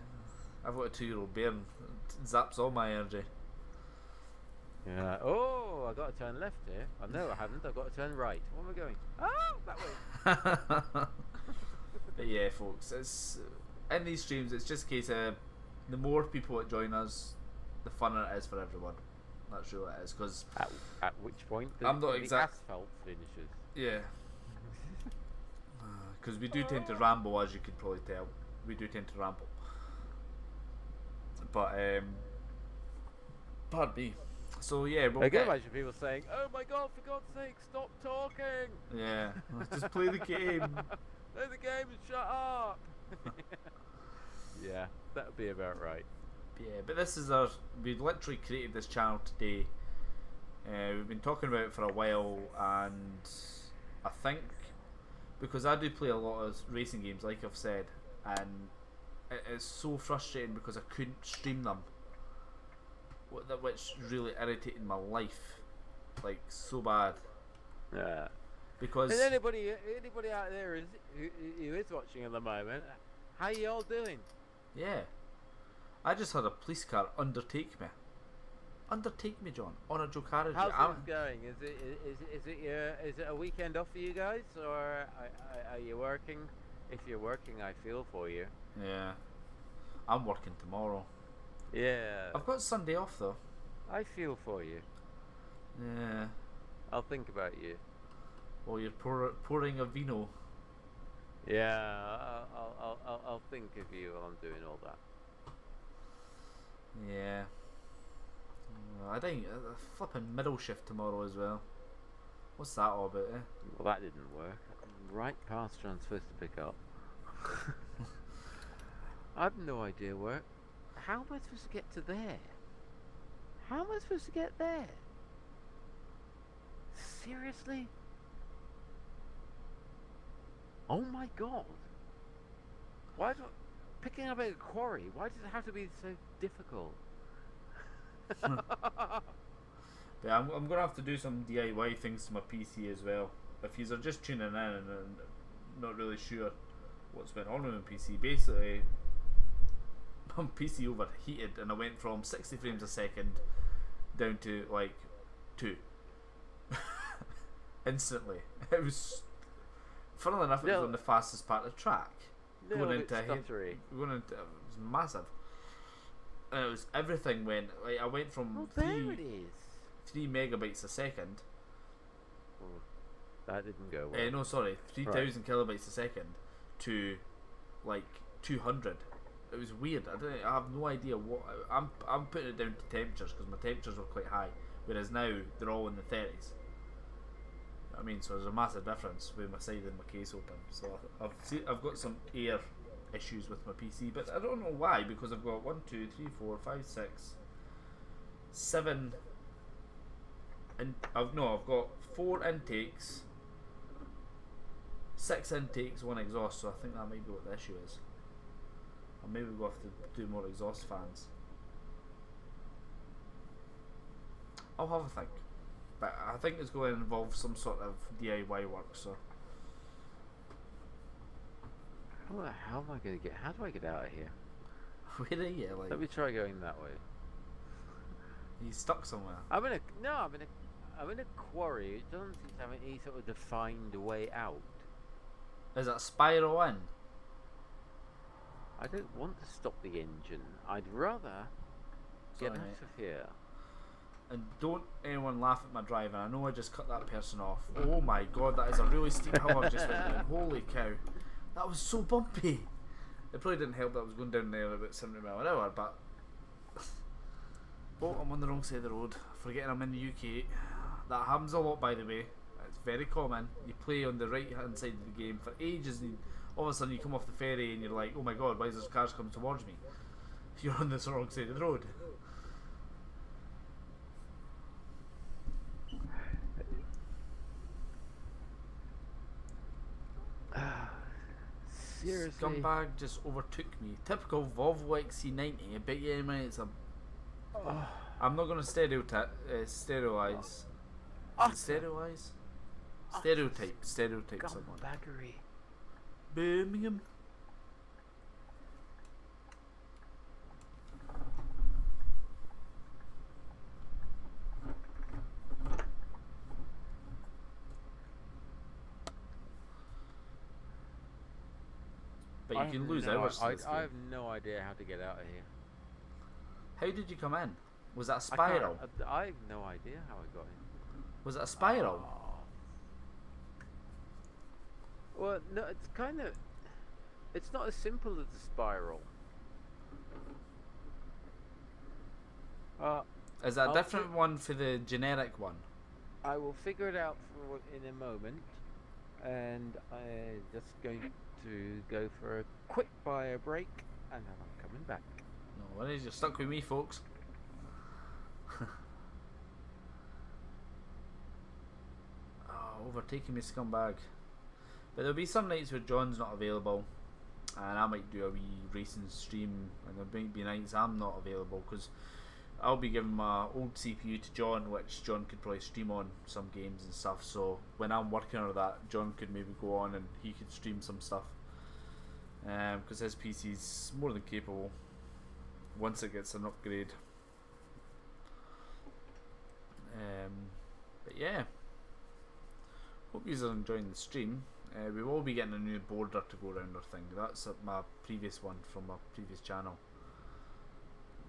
I've got a 2-year-old bear and it zaps all my energy. Yeah. Oh, I got to turn left here. Oh, no, I haven't. I've got to turn right. Where am I going? Oh, that way. But yeah, folks, it's in these streams. It's just a case of the more people that join us, the funner it is for everyone. That's really what it is. Because At which point I'm not the asphalt finishes. yeah. Because we do tend to ramble, as you could probably tell. We do tend to ramble. But pardon me. So yeah, we'll I can imagine people saying, "Oh my God, for God's sake, stop talking!" Yeah, just play the game. Play the game and shut up. Yeah, that would be about right. Yeah, but this is we literally created this channel today. We've been talking about it for a while, and I think because I do play a lot of racing games, like I've said, and it is so frustrating because I couldn't stream them, which really irritated my life, like so bad. Yeah. Because and anybody out there who is watching at the moment, how you all doing? Yeah, I just had a police car undertake me. Undertake me, John, on a Joe carriage. How's it going? Is it a weekend off for you guys, or are you working? If you're working, I feel for you. Yeah, I'm working tomorrow. Yeah. I've got Sunday off though. I feel for you. Yeah. I'll think about you. Well, you're pouring a vino. Yeah, I'll think of you while I'm doing all that. Yeah. I think a flipping middle shift tomorrow as well. What's that all about, eh? Well, that didn't work. Right past where I'm supposed to pick up. I've no idea where. How am I supposed to get to there? How am I supposed to get there? Seriously? Oh my God! Why do picking up a quarry? Why does it have to be so difficult? Yeah, I'm gonna have to do some DIY things to my PC as well. If you are just tuning in and not really sure what's going on with my PC, basically my PC overheated and I went from 60 frames a second down to like 2 instantly. It was, funnily enough, it was on the fastest part of the track. Going into it was massive. And it was, everything went, like, I went from 3 megabytes a second. Oh, that didn't go well. No, sorry, 3,000 kilobytes a second to like 200. It was weird. I have no idea what. I'm putting it down to temperatures because my temperatures were quite high, whereas now they're all in the 30s. I mean, so there's a massive difference with my side and my case open. So I've got some air issues with my PC, but I don't know why, because I've got 1, 2, 3, 4, 5, 6, 7 and I've got 4 intakes, 6 intakes, 1 exhaust, so I think that might be what the issue is. Or maybe we'll have to do more exhaust fans. I'll have a think, but I think it's going to involve some sort of DIY work, so how am I going to get? How do I get out of here? where are you? Like, let me try going that way. Are you stuck somewhere? I'm in a quarry. It doesn't seem to have any sort of defined way out. Is that spiral in? I don't want to stop the engine. I'd rather get out of here. And don't anyone laugh at my driving. I know I just cut that person off. Oh my God, that is a really steep hill I just went down. Holy cow. That was so bumpy. It probably didn't help that I was going down there at about 70 miles an hour, but oh, I'm on the wrong side of the road. Forgetting I'm in the UK. That happens a lot, by the way. It's very common. You play on the right hand side of the game for ages and all of a sudden you come off the ferry and you're like, oh my God, why is there cars coming towards me? You're on the wrong side of the road. Seriously? Scumbag just overtook me. Typical Volvo XC90. I bet you any minute it's a... I'm not going to stereotype someone. Scumbaggery. Birmingham. But you can lose hours. I have no idea how to get out of here. How did you come in? Was that a I can't- spiral? I have no idea how I got in. Was it a spiral? Well, no, it's kind of. It's not as simple as a spiral. Is that a I'll different one for the generic one? I will figure it out in a moment, and I'm just going to go for a quick bio break, and then I'm coming back. No worries, you're stuck with me, folks. Oh, overtaking me, scumbag. But there'll be some nights where John's not available, and I might do a wee racing stream, and there might be nights I'm not available because I'll be giving my old CPU to John, which John could probably stream on some games and stuff. So when I'm working on that, John could maybe go on and he could stream some stuff, because his PC's more than capable once it gets an upgrade. But yeah, hope you are enjoying the stream. We will be getting a new border to go around our thing. That's my previous one from my previous channel,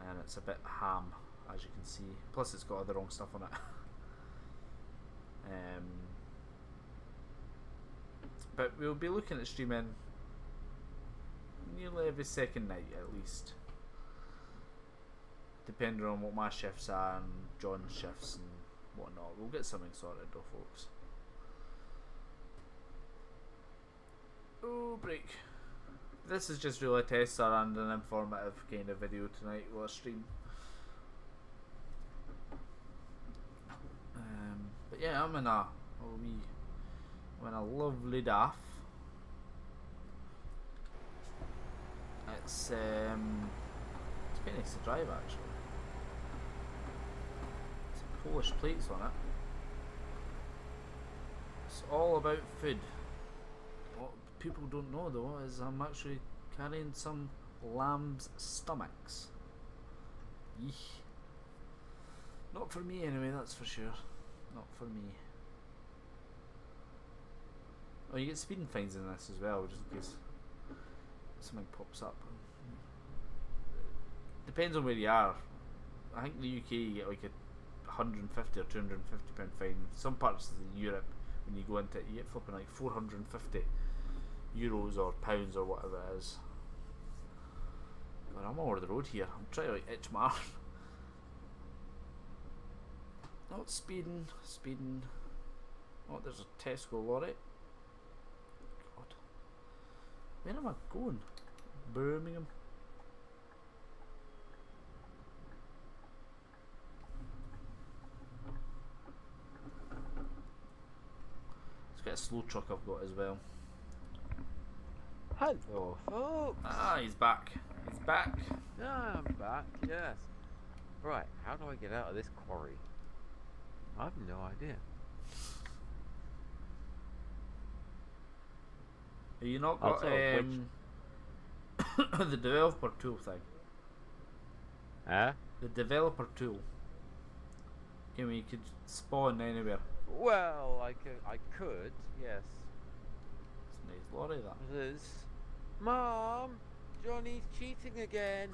and it's a bit ham, as you can see. Plus it's got all the wrong stuff on it. But we'll be looking at streaming nearly every second night at least, depending on what my shifts are and John's shifts and whatnot. We'll get something sorted though, folks. Oh, break. This is just really a tester and an informative kind of video tonight. We'll stream. But yeah, I'm in a lovely daff. It's quite nice to drive actually. It's Polish plates on it. It's all about food. What people don't know though is I'm actually carrying some lamb's stomachs. Yeesh. Not for me anyway, that's for sure. Not for me. Oh, you get speeding fines in this as well, just in case something pops up. Depends on where you are. I think in the UK you get like a £150 or £250 fine. Some parts of Europe, when you go into it, you get flipping like €450 or pounds or whatever it is. God, I'm all over the road here. I'm trying to like itch my arm. Not speeding, speeding. Oh, there's a Tesco lorry. God, where am I going? Birmingham. Let's get a slow truck I've got as well. Hello, folks. Ah, he's back. He's back. Ah, I'm back. Yes. Right. How do I get out of this quarry? I have no idea. Have you not I'll got tell you the developer tool thing? Huh? The developer tool. Okay, you could spawn anywhere. Well, I could, yes. It's a nice lorry that. It is. Mom, Johnny's cheating again.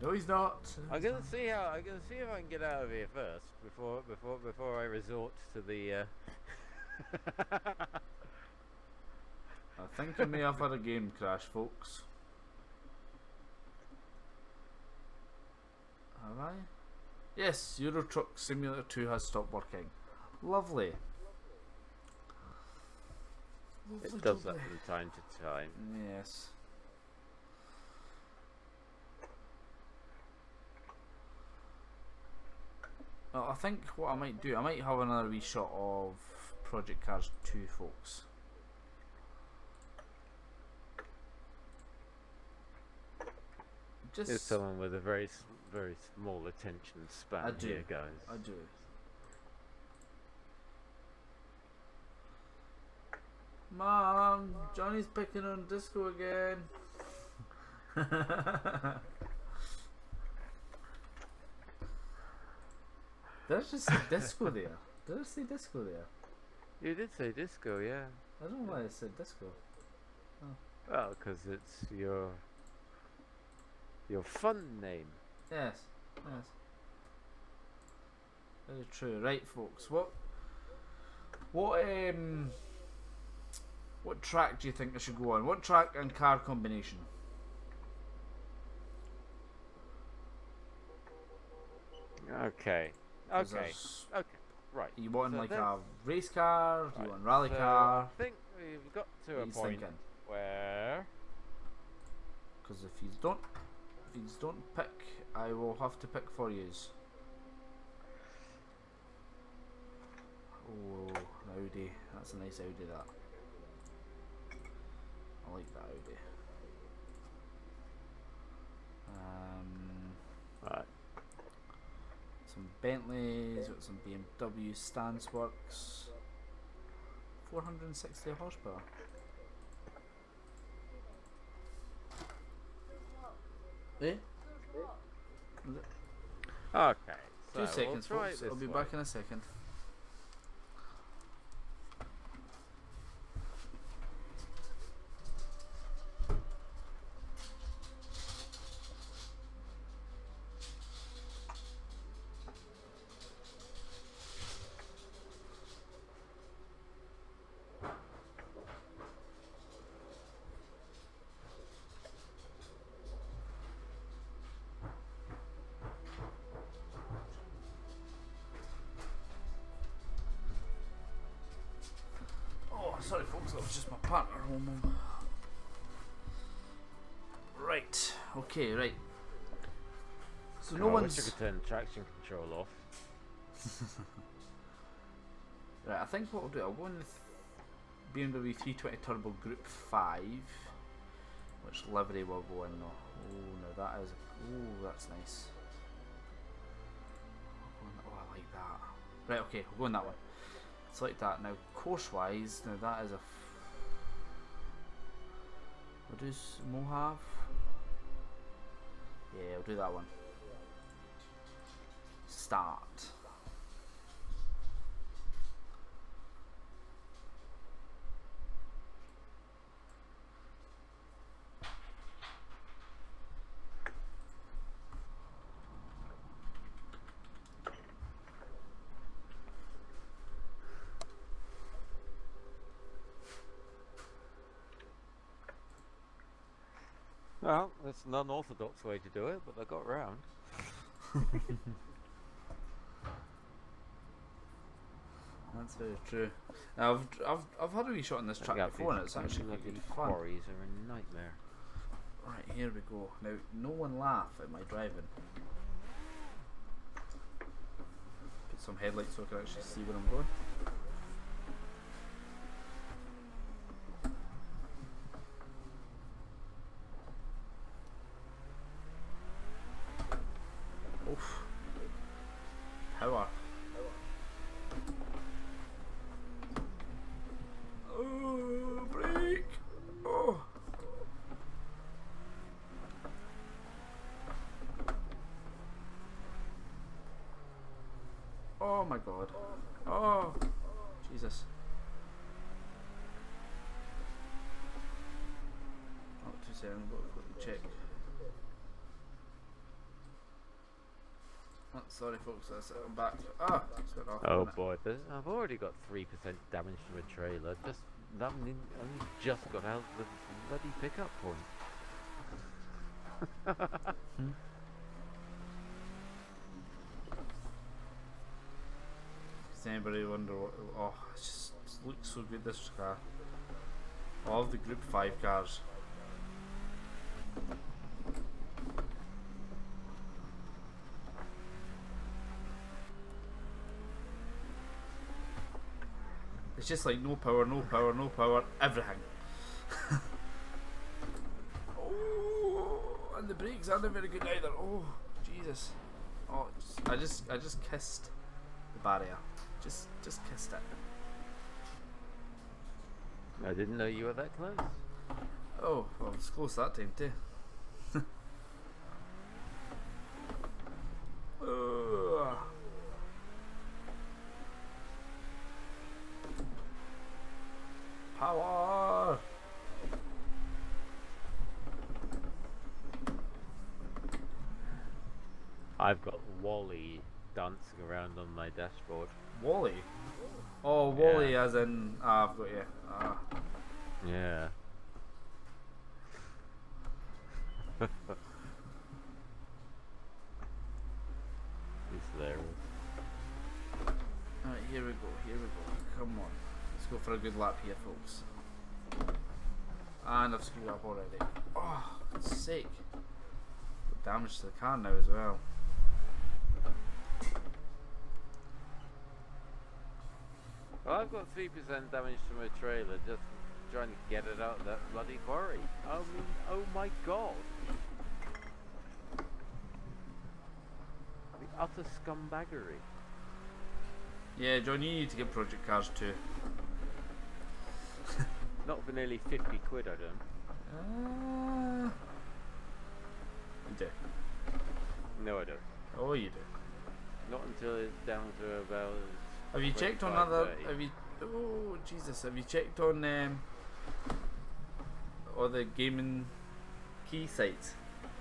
No, he's not. I'm gonna see if I can get out of here first before I resort to the. I think I may have had a game crash, folks. Have I? Yes, Euro Truck Simulator 2 has stopped working. Lovely. It does that from time to time. Yes. Well, I think what I might do, I might have another wee shot of Project Cars 2, folks. You're someone with a very small attention span. I do, here, guys. I do. Mom, Johnny's picking on Disco again. Did I just say Disco there? Did I say Disco there? You did say disco, yeah. I don't know why I said Disco. Well, because it's your Your fun name. Yes, yes. Very true. Right, folks. What track do you think I should go on? What track and car combination? Okay. 'Cause Okay. Okay. Right. You want So like there's- a race car? Do right, you want rally so car? I think we've got to What a you point thinking? where. Because if you don't pick, I will have to pick for yous. Oh, an Audi. That's a nice Audi, that. I like that Audi. Right. Some Bentleys, got some BMW stance works. 460 horsepower. Eh? Is it? Okay. So 2 seconds, we'll try folks. it I'll be this back way. in a second. Oh, sorry, folks. That was just my partner home. Right. Okay. Right. So no I one's. wish I could turn traction control off. Right. I think what we'll do, I'll go in the BMW 320 Turbo Group 5. Which livery will go in though? Oh, no, that is. Oh, that's nice. Oh, I like that. Right. Okay. We'll go in that one. Select that now. Course-wise, now that is a. What does Mo have? Yeah, I'll do that one. Start. Well, that's an unorthodox way to do it, but I got round. That's very true. Now, I've had a wee shot on this track before, and it's actually quite good fun. Quarries are a nightmare. Right, here we go. Now, no one laugh at my driving. Put some headlights so I can actually see where I'm going. Oof. Power. Oh, brake. Oh. Oh my god. Oh. Jesus. Oh, 2 seconds. I've got to quickly check. Oh, sorry folks, that's it. I'm back. Ah, it's got off. Oh boy, I've already got 3% damage to a trailer. Just only just got out of the bloody pickup point. Does anybody wonder what? Oh, it just looks so good, this car. All of the Group 5 cars. It's just like no power, no power, no power, everything. Oh, and the brakes aren't very good either. Oh, Jesus. Oh, I just kissed the barrier. Just kissed it. I didn't know you were that close. Oh, well, it was close that time too. Ugh. Power! I've got Wally dancing around on my dashboard. Wally? Oh, Wally as in... Ah, I've got you. Ah. Yeah. It's hilarious. Alright, here we go, here we go. Come on. Let's go for a good lap here, folks. And I've screwed up already. Oh, for God's sake. Got damage to the car now as well. Well, I've got 3% damage to my trailer just trying to get it out of that bloody quarry. I mean, oh my god. The utter scumbaggery. Yeah, John, you need to get Project Cars too. Not for nearly 50 quid, I don't. You do. No, I don't. Oh, you do. Not until it's down to about... Have you checked on 25, other... 30. Have you... Oh, Jesus. Have you checked on all the gaming key sites?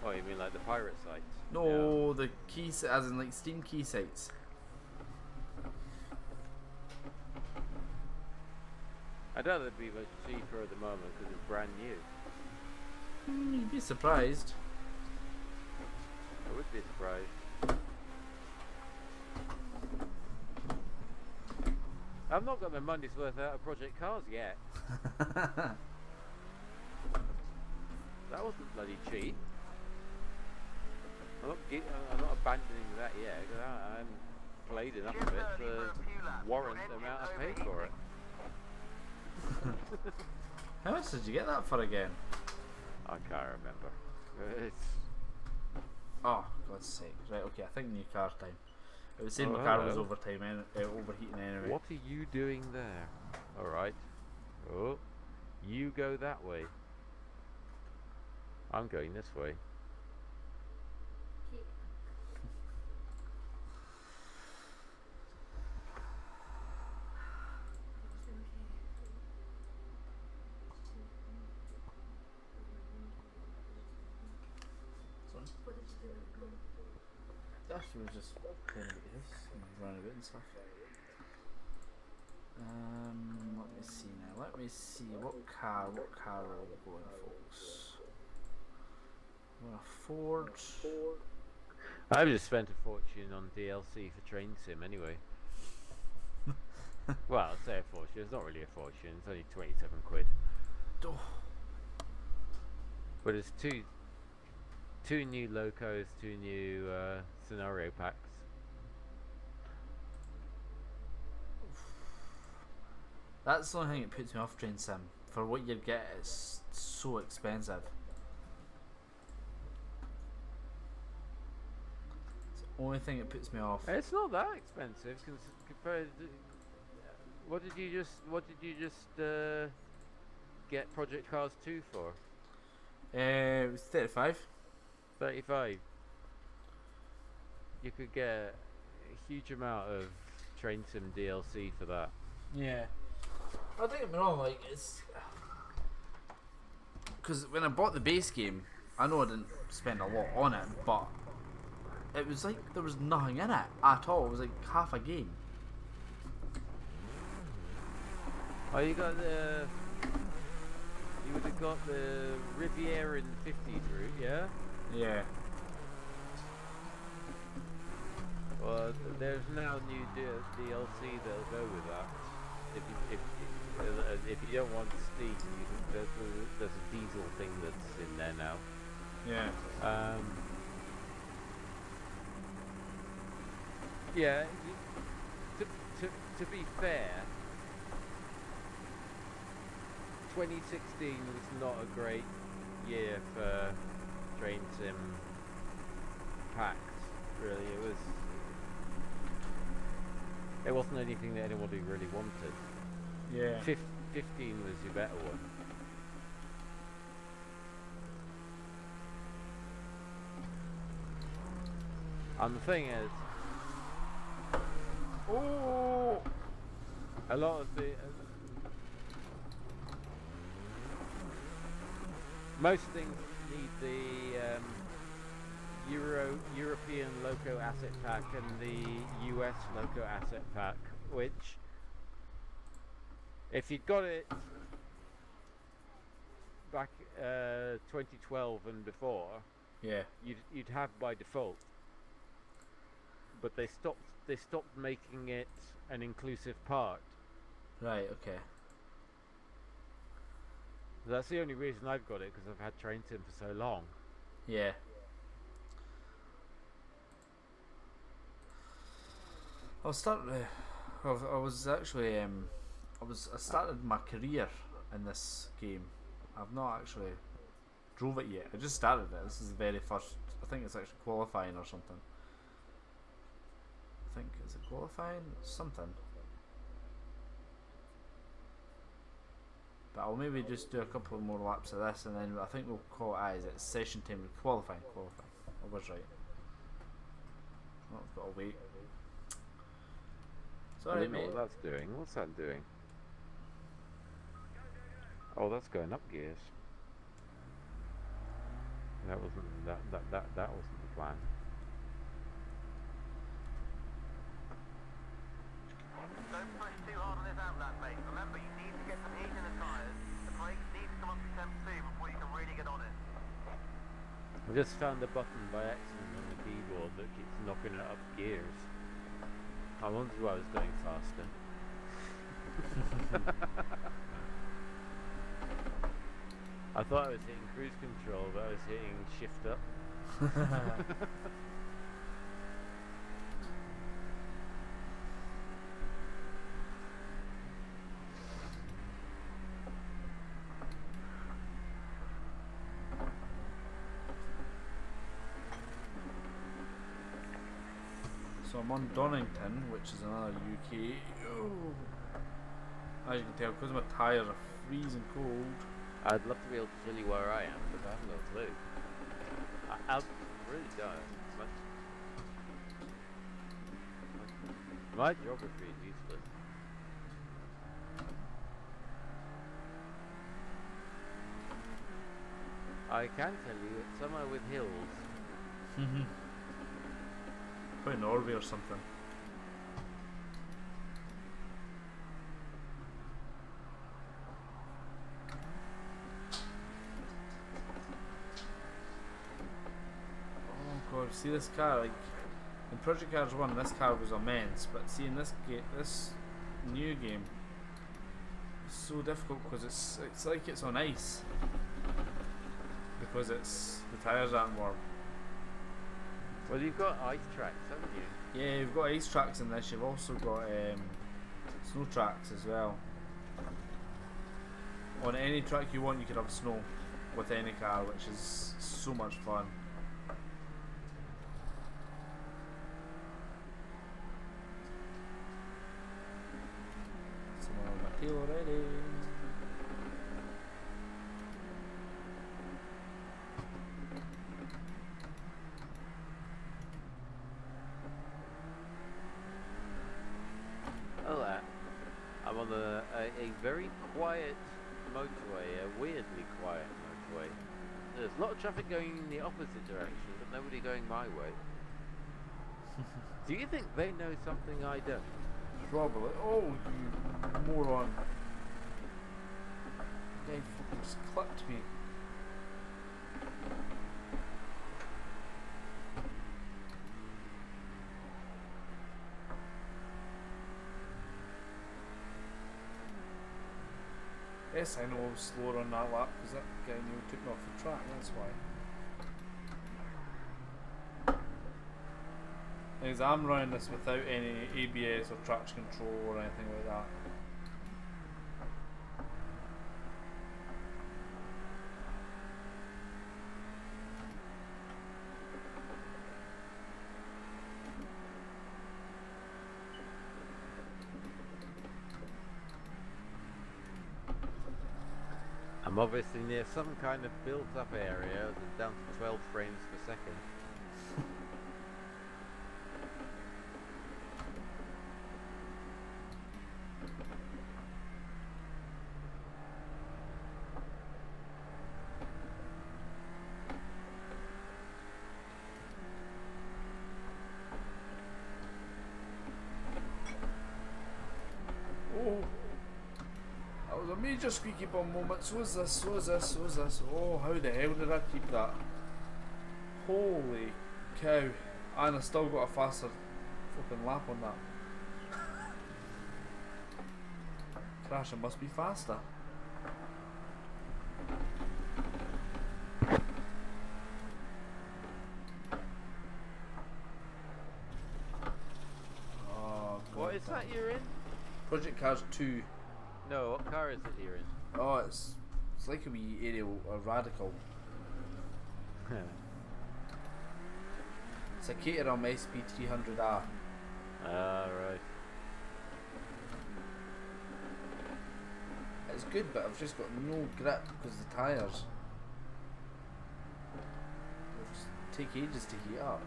Oh, you mean like the pirate sites? No, the keys, as in like Steam key sites. I doubt it'd be much cheaper at the moment because it's brand new. You'd be surprised. I would be surprised. I've not got my money's worth out of Project Cars yet. That wasn't bloody cheap. I'm not abandoning that yet because I haven't played enough of it to warrant the amount I paid for it. How much did you get that for again? I can't remember. It's... Oh, God's sake. Right, okay, I think new car time. It was saying my car was overheating anyway. What are you doing there? Alright. Oh, you go that way. I'm going this way. She was just playing with this and running about and stuff. Let me see now. Let me see what car are we going, folks? We're a Ford. I've just spent a fortune on DLC for Train Sim anyway. Well, I'd say a fortune. It's not really a fortune. It's only 27 quid. Oh. But it's two new locos, 2 new scenario packs. That's the only thing that puts me off Train Sim. For what you get, it's so expensive. It's the only thing that puts me off. It's not that expensive compared to, what did you just get Project Cars 2 for? It was 35. 35. You could get a huge amount of Train Sim DLC for that. Yeah. I don't get me wrong, like, it's... Because when I bought the base game, I know I didn't spend a lot on it, but it was like there was nothing in it at all. It was like half a game. Oh, you got the... You would have got the Rivieran 50s route, yeah? Yeah. Well, there's now new DLC that'll go with that. If you don't want Steam, there's a diesel thing that's in there now. Yeah. Yeah. To be fair, 2016 was not a great year for Train Sim packs. Really, it wasn't anything that anybody really wanted. Yeah. 15 was your better one. And the thing is, Oh. a lot of the most things need the Euro European Loco Asset Pack and the US Loco Asset Pack, which, if you got it back 2012 and before, Yeah. you'd have by default. But they stopped making it an inclusive part. Right. Okay. That's the only reason I've got it, because I've had Train Sim for so long. Yeah. I was actually I started my career in this game. I've not actually drove it yet. I just started it. This is the very first. I think it's actually qualifying or something. I think, is it qualifying? Something. But I'll maybe just do a couple more laps of this, and then I think we'll call it as it's session time. Qualifying. I was right. Oh, I've got to wait. I Sorry, don't know mate. what that's doing. What's that doing? Oh, that's going up gears. That wasn't that wasn't the plan. Don't push too hard on this outlet, mate. Remember, you need to get some heat in the tyres. The brakes need to come up to temp 2 before you can really get on it. I just found a button by accident on the keyboard that keeps knocking it up gears. I wondered why I was going faster. I thought I was hitting cruise control, but I was hitting shift up. So I'm on Donington, which is another UK. Oh. As you can tell, because my tyres are freezing cold. I'd love to be able to tell you where I am, but I haven't got a clue. I really don't. My geography is useless. I can tell you it's somewhere with hills. Probably Norway or something. Oh god, see this car, like in Project Cars 1 this car was immense, but see in this new game it's so difficult because it's like it's on ice because the tyres aren't warm. Well, you've got ice tracks, haven't you? Yeah, you've got ice tracks in this. You've also got snow tracks as well. On any track you want, you could have snow with any car, which is so much fun. Some of my tail already. I'm on a very quiet motorway, a weirdly quiet motorway. There's a lot of traffic going in the opposite direction, but nobody going my way. Do you think they know something I don't? Probably. Oh, you moron. They fucking just clipped me. Yes, I know I was slower on that lap because that guy nearly took me off the track, that's why. Because I'm running this without any ABS or traction control or anything like that. I'm obviously near some kind of built-up area that's down to 12 frames per second. Major squeaky bum moments. So is this, so is this, so is this. Oh, how the hell did I keep that? Holy cow. And I still got a faster flipping lap on that. Crash, it must be faster. Oh, What is that you're in? Project Cars 2. No, what car is it you're in? Oh, it's like a wee aerial, a radical. It's a Caterham SP300R. Ah, right. It's good, but I've just got no grip because the tyres take ages to heat up.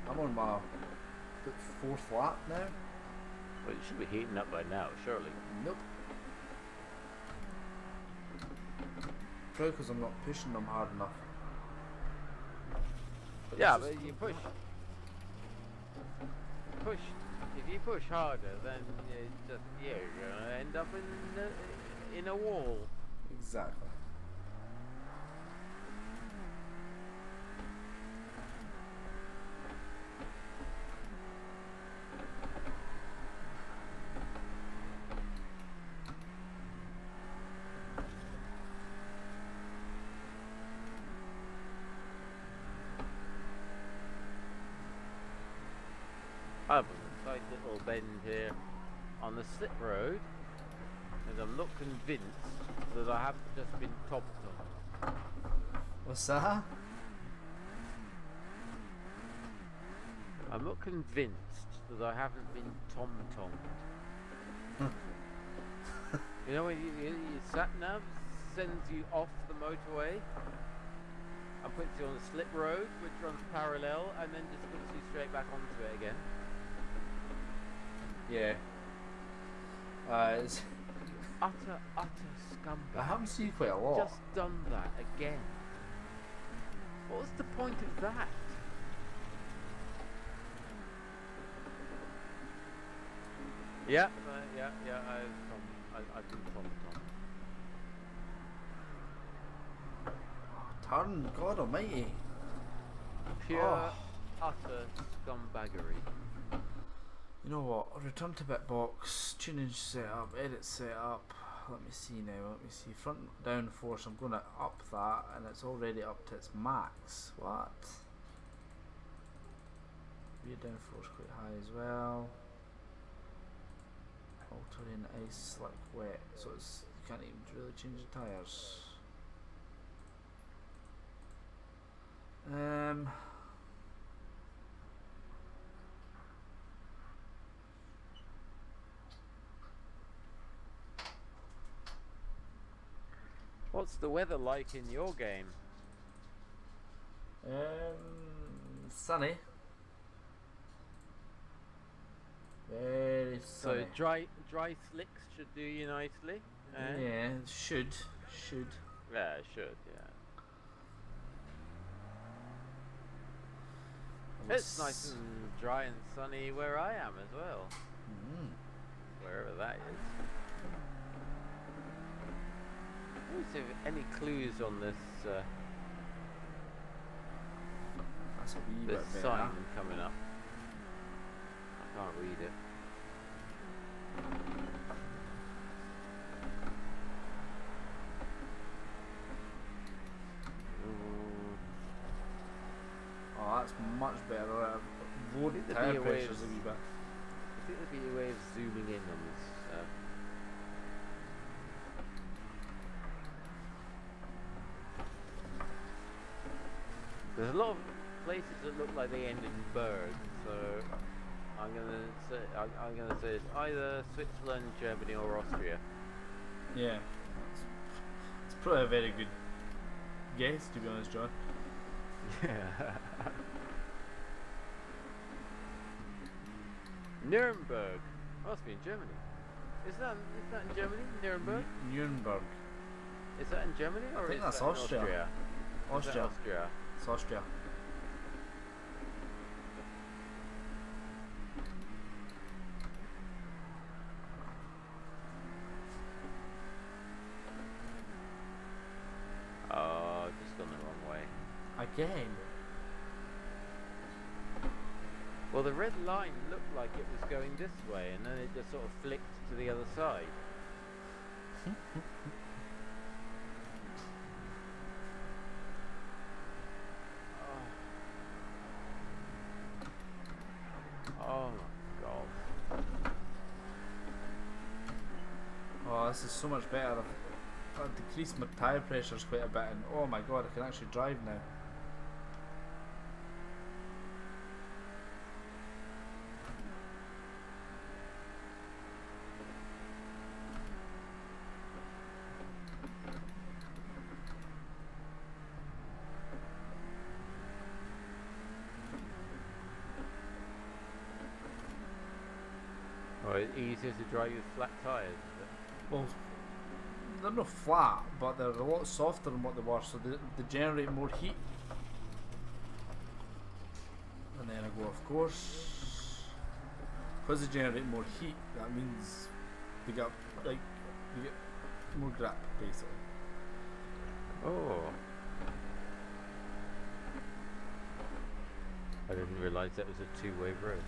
I'm on my 4th lap now. Well, it should be heating up by now, surely. Nope. Probably because I'm not pushing them hard enough. But Yeah, it's but you push. If you push harder, then you're gonna end up in a wall. Exactly. I have a tight little bend here on the slip road, and I'm not convinced that I haven't just been topped on. What's that? I'm not convinced that I haven't been tom-tommed. You know when your sat-nav sends you off the motorway and puts you on a slip road which runs parallel and then just puts you straight back onto it again? Yeah. It's Utter scumbag. that happens to you quite a lot. Just done that again. What was the point of that? Yeah, I've been tom. Turn, God almighty. Pure, utter scumbaggery. You know what? Return to Bitbox, tuning setup, edit setup. Let me see now, let me see. Front down force, I'm going to up that and it's already up to its max. What? Rear down force quite high as well. All terrain, ice, slick, wet. So it's, you can't even really change the tyres. What's the weather like in your game? Sunny. Very sunny. So dry slicks should do you nicely. Eh? Yeah, should. Yeah, it should. Yeah. It's nice and dry and sunny where I am as well. Wherever that is. Let's see if any clues on this That's a wee this bit sign better. coming up. I can't read it. Oh, that's much better. Load Think there'd tyre be a way pressures a of- wee bit. I think there'd be a way of zooming in on this. There's a lot of places that look like they end in Berg, so I'm gonna say it's either Switzerland, Germany, or Austria. Yeah. It's probably a very good guess, to be honest, John. Yeah. Nuremberg. Must be in Germany. Is that in Germany? Nuremberg? Nuremberg. Is that in Germany or I think is that's that in Austria. Austria? Is that Austria. Austria. It's Austria. again. Well, the red line looked like it was going this way, and then it just sort of flicked to the other side. Oh my god. Oh, this is so much better. I've decreased my tyre pressures quite a bit, and oh my god, I can actually drive now. Oh, it's easier to drive with flat tyres, is it? Well, they're not flat, but they're a lot softer than what they were, so they generate more heat. And then I go, of course, because they generate more heat, that means they get more grip, basically. Oh. I didn't realise that was a two-way road.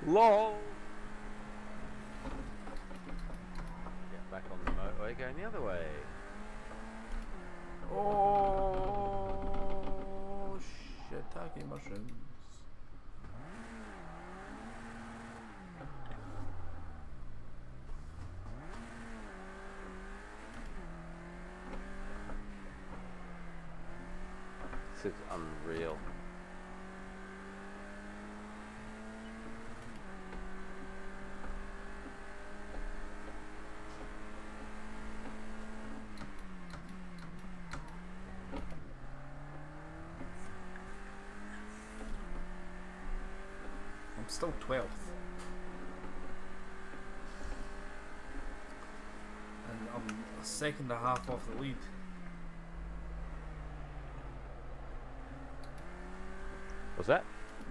LOL! Get back on the motorway going the other way. Oh, shiitake mushrooms. This is unreal. I'm still 12th. And I'm a second and a half off the lead. What's that?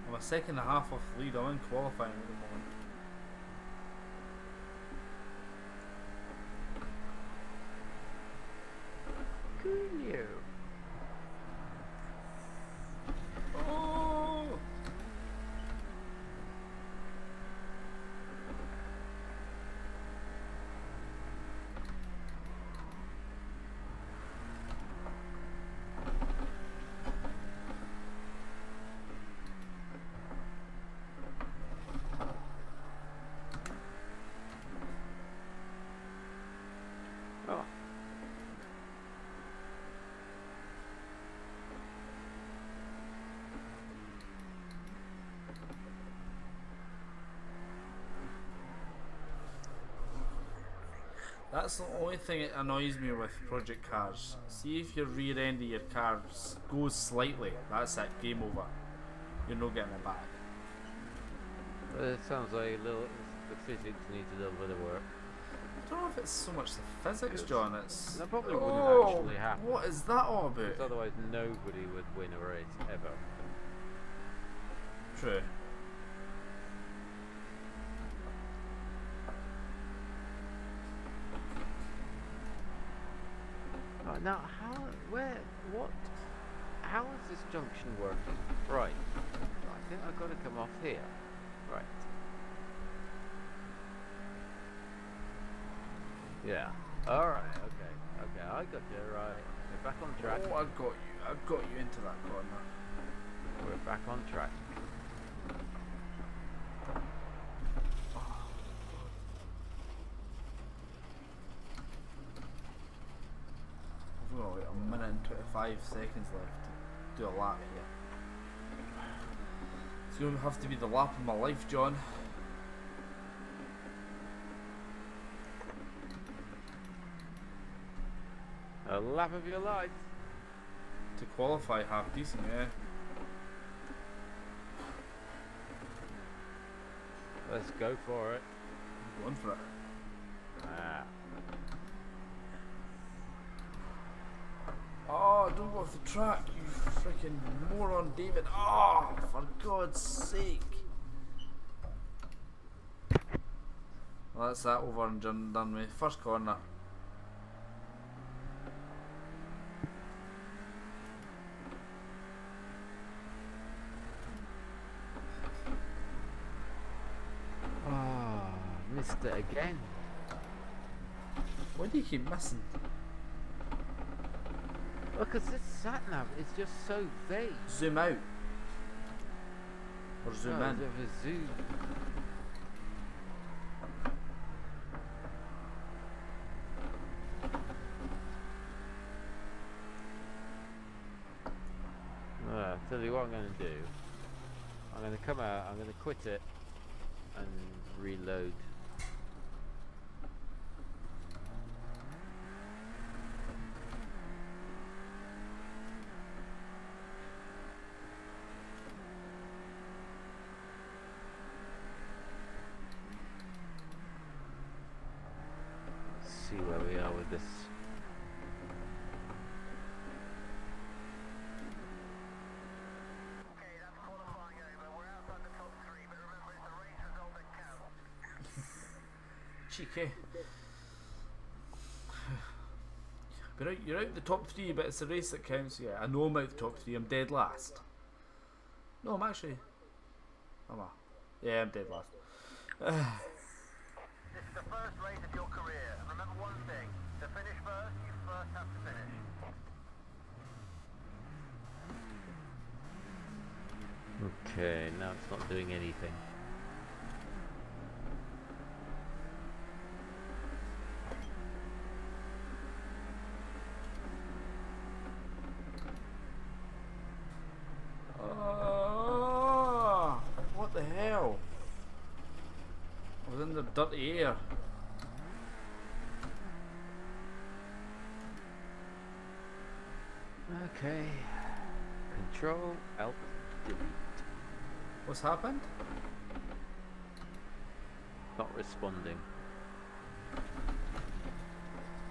I'm a second and a half off the lead. I'm in qualifying at the moment. Coolio. Oh! Oh. That's the only thing that annoys me with project cars. See if your rear end of your car goes slightly, that's it, game over. You're not getting it back. It sounds like a little. The physics needs a little bit of work. I don't know if it's so much the physics, John. It's That probably wouldn't actually happen. What is that all about? Because otherwise nobody would win a race ever. True. Right, now, how is this junction working? Right. I think I've got to come off here. Right. Yeah. Alright, okay, I got you, right. We're back on track. Oh, I got you into that corner. We're back on track. We've got like a minute and 25 seconds left to do a lap here. It's going to have to be the lap of my life, John. A lap of your life. To qualify half decent, yeah. Let's go for it. I'm going for it. Ah. Oh, don't go off the track, you freaking moron, David. Oh, for God's sake. Well, that's that over and done with. First corner. Oh, missed it again. Why do you keep missing? Because this sat nav is just so vague. Zoom out. Or zoom in. Of a zoom. Tell you what I'm going to do. I'm going to come out, I'm going to quit it and reload. Let's see where we are with this. Cheeky. But you're out the top 3, but it's the race that counts. Yeah, I know I'm out the top 3. I'm dead last. No, I'm actually. Yeah, I'm dead last. This is the first race of your career, and remember one thing: to finish first, you first have to finish. Okay, now it's not doing anything. What the hell? I was in the dirty air. Okay. Control Alt Delete. What's happened? Not responding.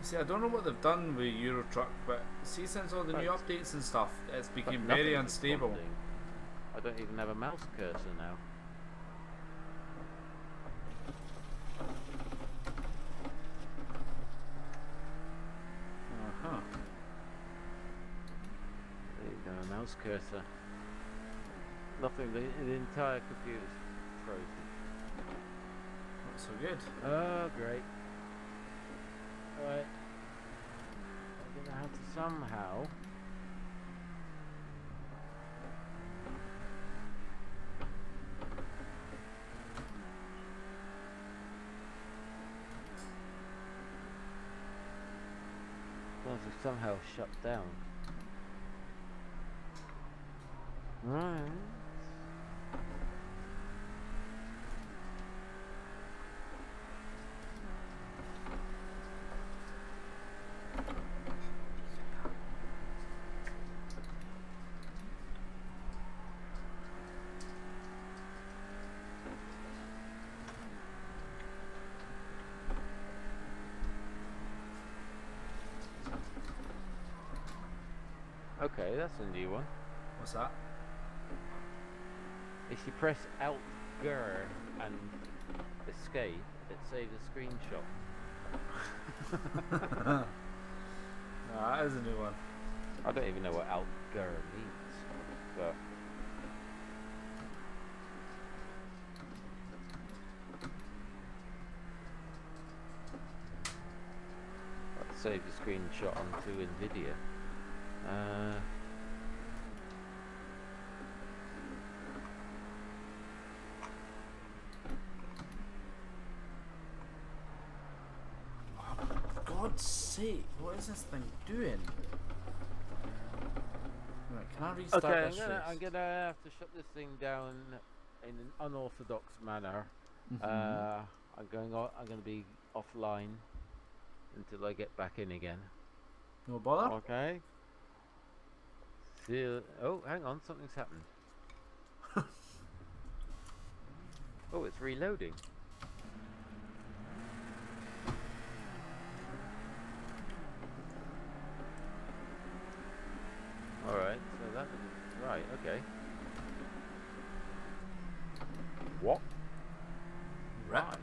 See, I don't know what they've done with Euro Truck, but see, since all the new updates and stuff, it's become But very nothing's unstable. responding. I don't even have a mouse cursor now. Uh-huh. There you go, mouse cursor. Nothing, the entire computer's frozen. Not so good. Oh, great. Right. I'm gonna have to somehow. Somehow shut down. Right. Okay, that's a new one. What's that? If you press Alt Ger and escape, it saves a screenshot. No, that is a new one. I don't even know what Alt Ger means, but that saved a screenshot onto NVIDIA. For God's sake, what is this thing doing? Right, can I restart Okay, this I'm gonna have to shut this thing down in an unorthodox manner. I'm gonna be offline until I get back in again. No bother? Okay. See you. Oh, hang on, something's happened. Oh, it's reloading. Alright, so that is right, okay. What? Right.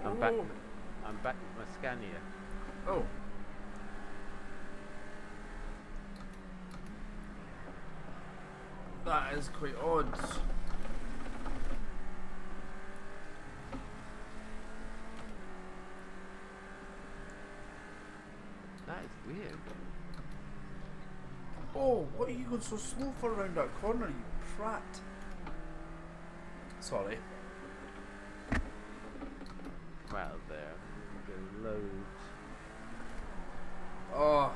I'm back. I'm back with my Scania. Oh. That is quite odd. That is weird. Oh, what are you going so slow for around that corner, you prat? Sorry. Well, there. Go loads. Oh.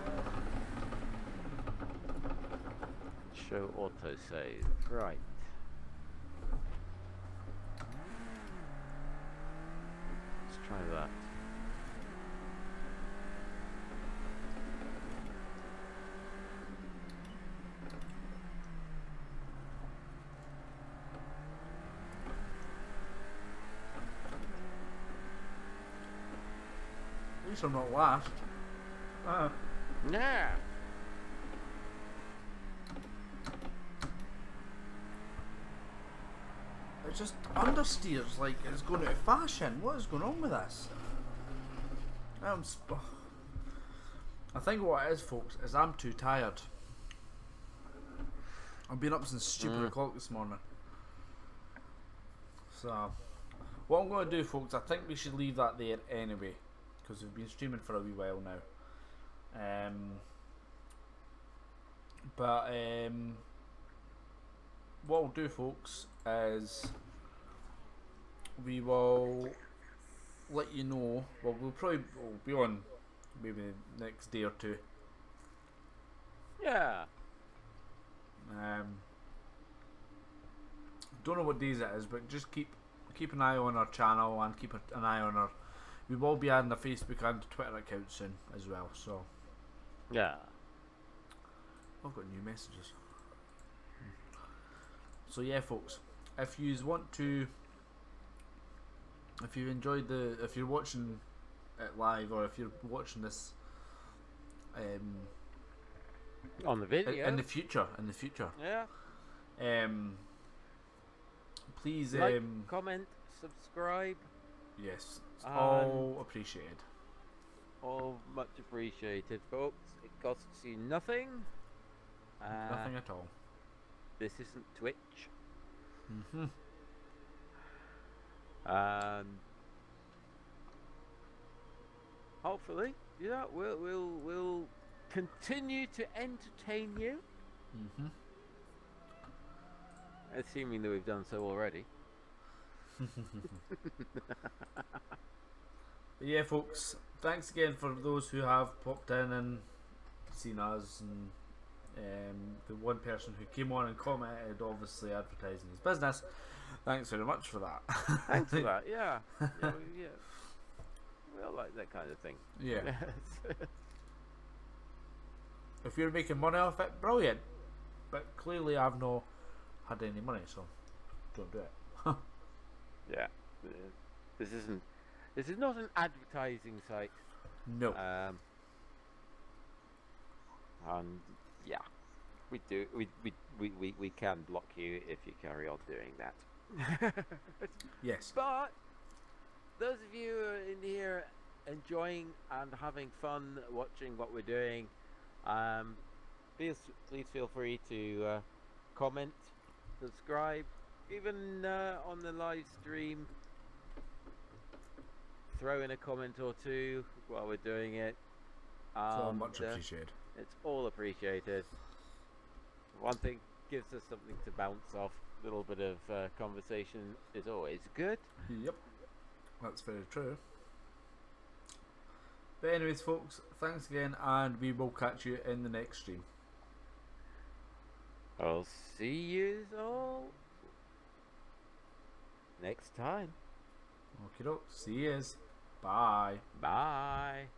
Show autosave. Right. Let's try that. At least I'm not last. Yeah. It just understeers like it's going out of fashion. What is going on with this? I think what it is, folks, is I'm too tired. I've been up since stupid o'clock this morning. So, what I'm going to do, folks, I think we should leave that there anyway, because we've been streaming for a wee while now. What we'll do, folks, is we will let you know. Well, we'll be on maybe the next day or two. Yeah. Don't know what days it is, but just keep an eye on our channel and keep an eye on our. We will be adding a Facebook and Twitter account soon as well. So Yeah. I've got new messages. So yeah, folks, if you want to, if you enjoyed if you're watching it live, or if you're watching this On the video. in the future, Yeah. please Like, comment, subscribe. yes, it's all appreciated. All much appreciated, folks. It costs you nothing. Nothing at all. This isn't Twitch. Mhm. Hopefully, yeah, we'll continue to entertain you. Mhm. Assuming that we've done so already. But yeah, folks, thanks again for those who have popped in and seen us, and the one person who came on and commented, obviously advertising his business. Thanks very much for that. Thanks for that. Yeah. Yeah. We all like that kind of thing. Yeah. Yes. If you're making money off it, brilliant. But clearly I've not had any money, so don't do it. Yeah. This is not an advertising site. No. And yeah, we can block you if you carry on doing that. Yes. But those of you who are in here enjoying and having fun watching what we're doing, please feel free to comment, subscribe, even on the live stream. Throw in a comment or two while we're doing it. It's all much appreciated. It's all appreciated. One thing gives us something to bounce off. A little bit of conversation is always good. Yep. That's very true. But anyways, folks, thanks again, and we will catch you in the next stream. I'll see you all next time. Okay, see yous. Bye. Bye.